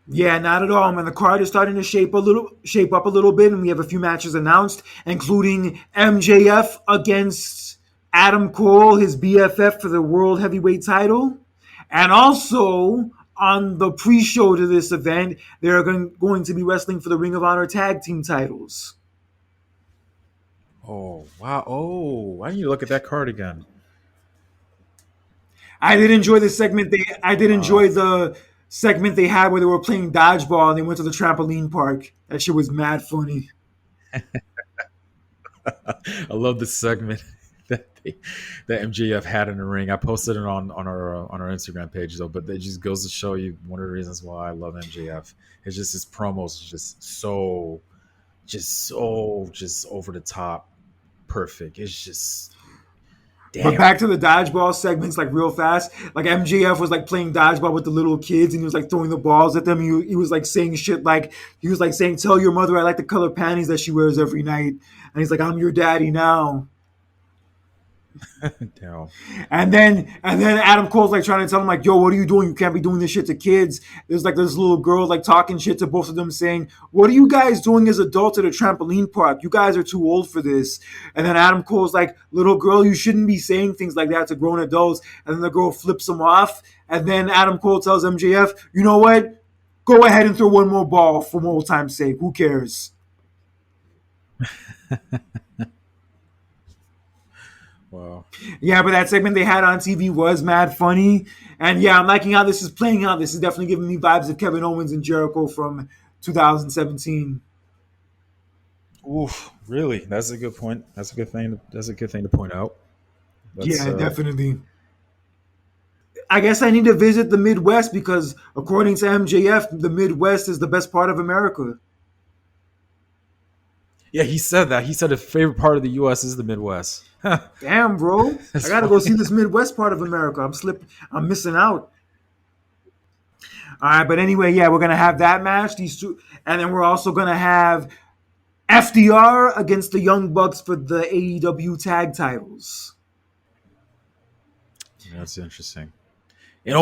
Yeah, not at all. Man, the card is starting to shape up a little bit, and we have a few matches announced, including MJF against Adam Cole, his BFF for the World Heavyweight title. And also on the pre-show to this event, they're going to be wrestling for the Ring of Honor tag team titles. Oh, wow. Oh, I need to look at that card again. I did enjoy the segment. I did Wow. enjoy the segment they had where they were playing dodgeball and they went to the trampoline park. That shit was mad funny. I love the segment that MJF had in the ring. I posted it on our Instagram page though, but it just goes to show you one of the reasons why I love MJF. It's just his promos just over the top, perfect. It's just But damn. back to the dodgeball segments, like real fast. Like MJF was like playing dodgeball with the little kids, and he was like throwing the balls at them. He was like saying shit like he was like saying, "Tell your mother I like the color panties that she wears every night." And he's like, "I'm your daddy now." Damn. And then Adam Cole's like trying to tell him like, "Yo, what are you doing? You can't be doing this shit to kids." There's like this little girl like talking shit to both of them, saying, "What are you guys doing as adults at a trampoline park? You guys are too old for this." And then Adam Cole's like, "Little girl, you shouldn't be saying things like that to grown adults." And then the girl flips him off. And then Adam Cole tells MJF, "You know what? Go ahead and throw one more ball for old time's sake. Who cares?" Wow. Yeah, but that segment they had on TV was mad funny. And yeah, I'm liking how this is playing out. This is definitely giving me vibes of Kevin Owens and Jericho from 2017. Oof, really? That's a good point. That's a good thing. That's a good thing to point out. That's Yeah, definitely. I guess I need to visit the Midwest because, according to MJF, the Midwest is the best part of America. yeah. He said that. He said his favorite part of the U.S. is the Midwest. Damn, bro. I That's gotta go funny. see this Midwest part of America. I'm missing out. All right, but anyway, yeah, we're gonna have that match. These two, and then we're also gonna have FDR against the Young Bucks for the AEW tag titles. That's interesting. And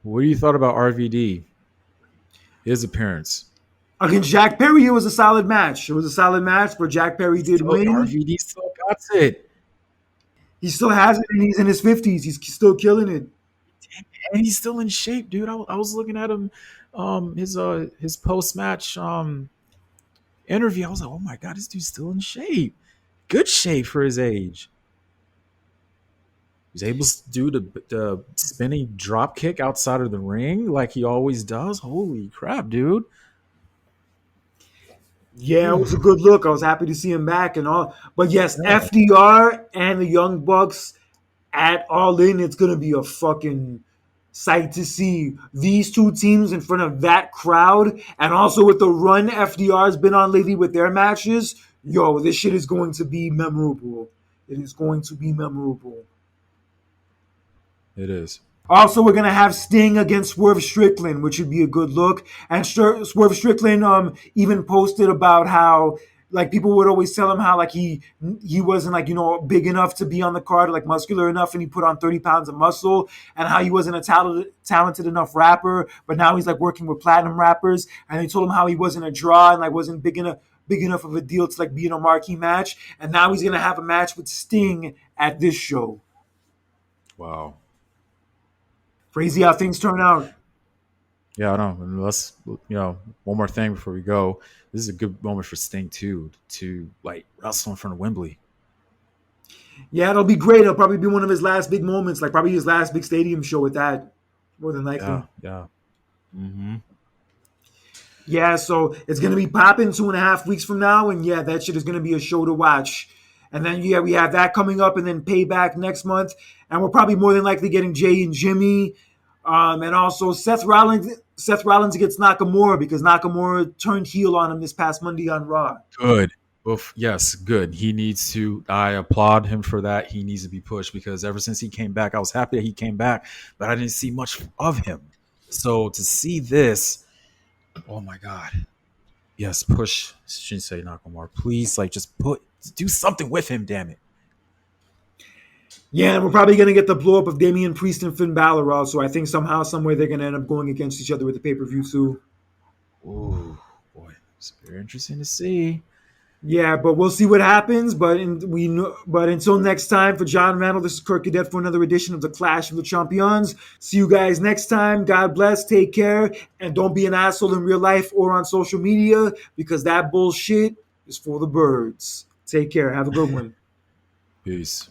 what do you thought about RVD? His appearance. Against Jack Perry, it was a solid match. It was a solid match, but Jack Perry did Still, win. RVD still got it, He still has it, and he's in his 50s. He's still killing it. and he's still in shape, dude. I was looking at him, his post match interview. I was like, oh my god, this dude's still in shape. Good shape for his age. He's able to do the spinning drop kick outside of the ring like he always does. Holy crap, dude! Yeah, it Ooh, was a good look. I was happy to see him back and all. But yes, yeah. FDR and the Young Bucks at All In, it's gonna be a fucking sight to see these two teams in front of that crowd, and also with the run FDR's been on lately with their matches. Yo, this shit is going to be memorable. It is going to be memorable. It is. Also, we're gonna have Sting against Swerve Strickland, which would be a good look. And Swerve Strickland even posted about how like people would always tell him how like he wasn't like big enough to be on the card, like muscular enough, and he put on 30 pounds of muscle, and how he wasn't a talented enough rapper, but now he's like working with platinum rappers, and they told him how he wasn't a draw and like wasn't big enough of a deal to like be in a marquee match, and now he's gonna have a match with Sting at this show. Wow. Crazy how things turn out. Yeah, I know. And let's one more thing before we go. This is a good moment for Sting too to like wrestle in front of Wembley. Yeah, it'll be great. It'll probably be one of his last big moments, like probably his last big stadium show with that, more than Yeah, likely. yeah. Mm-hmm. Yeah, so it's gonna be popping 2.5 weeks from now, and yeah, that shit is gonna be a show to watch. And then yeah, we have that coming up, and then Payback next month, and we're probably more than likely getting Jay and Jimmy, and also Seth Rollins. Seth Rollins gets Nakamura because Nakamura turned heel on him this past Monday on Raw. Good. Oof, yes, good. He needs to. I applaud him for that. He needs to be pushed because ever since he came back, I was happy that he came back, but I didn't see much of him. So to see this, oh my god, yes, push Shinsei Nakamura, please. Like, just do something with him. Damn it. Yeah, and we're probably gonna get the blow up of Damian Priest and Finn Balor also. I think somehow, someway they're gonna end up going against each other with the pay per view too. Ooh, boy, it's very interesting to see. Yeah, but we'll see what happens. But until next time, for John Randall, this is Kirk Cadet for another edition of the Clash of the Champions. See you guys next time. God bless. Take care, and don't be an asshole in real life or on social media because that bullshit is for the birds. Take care. Have a good one. Peace.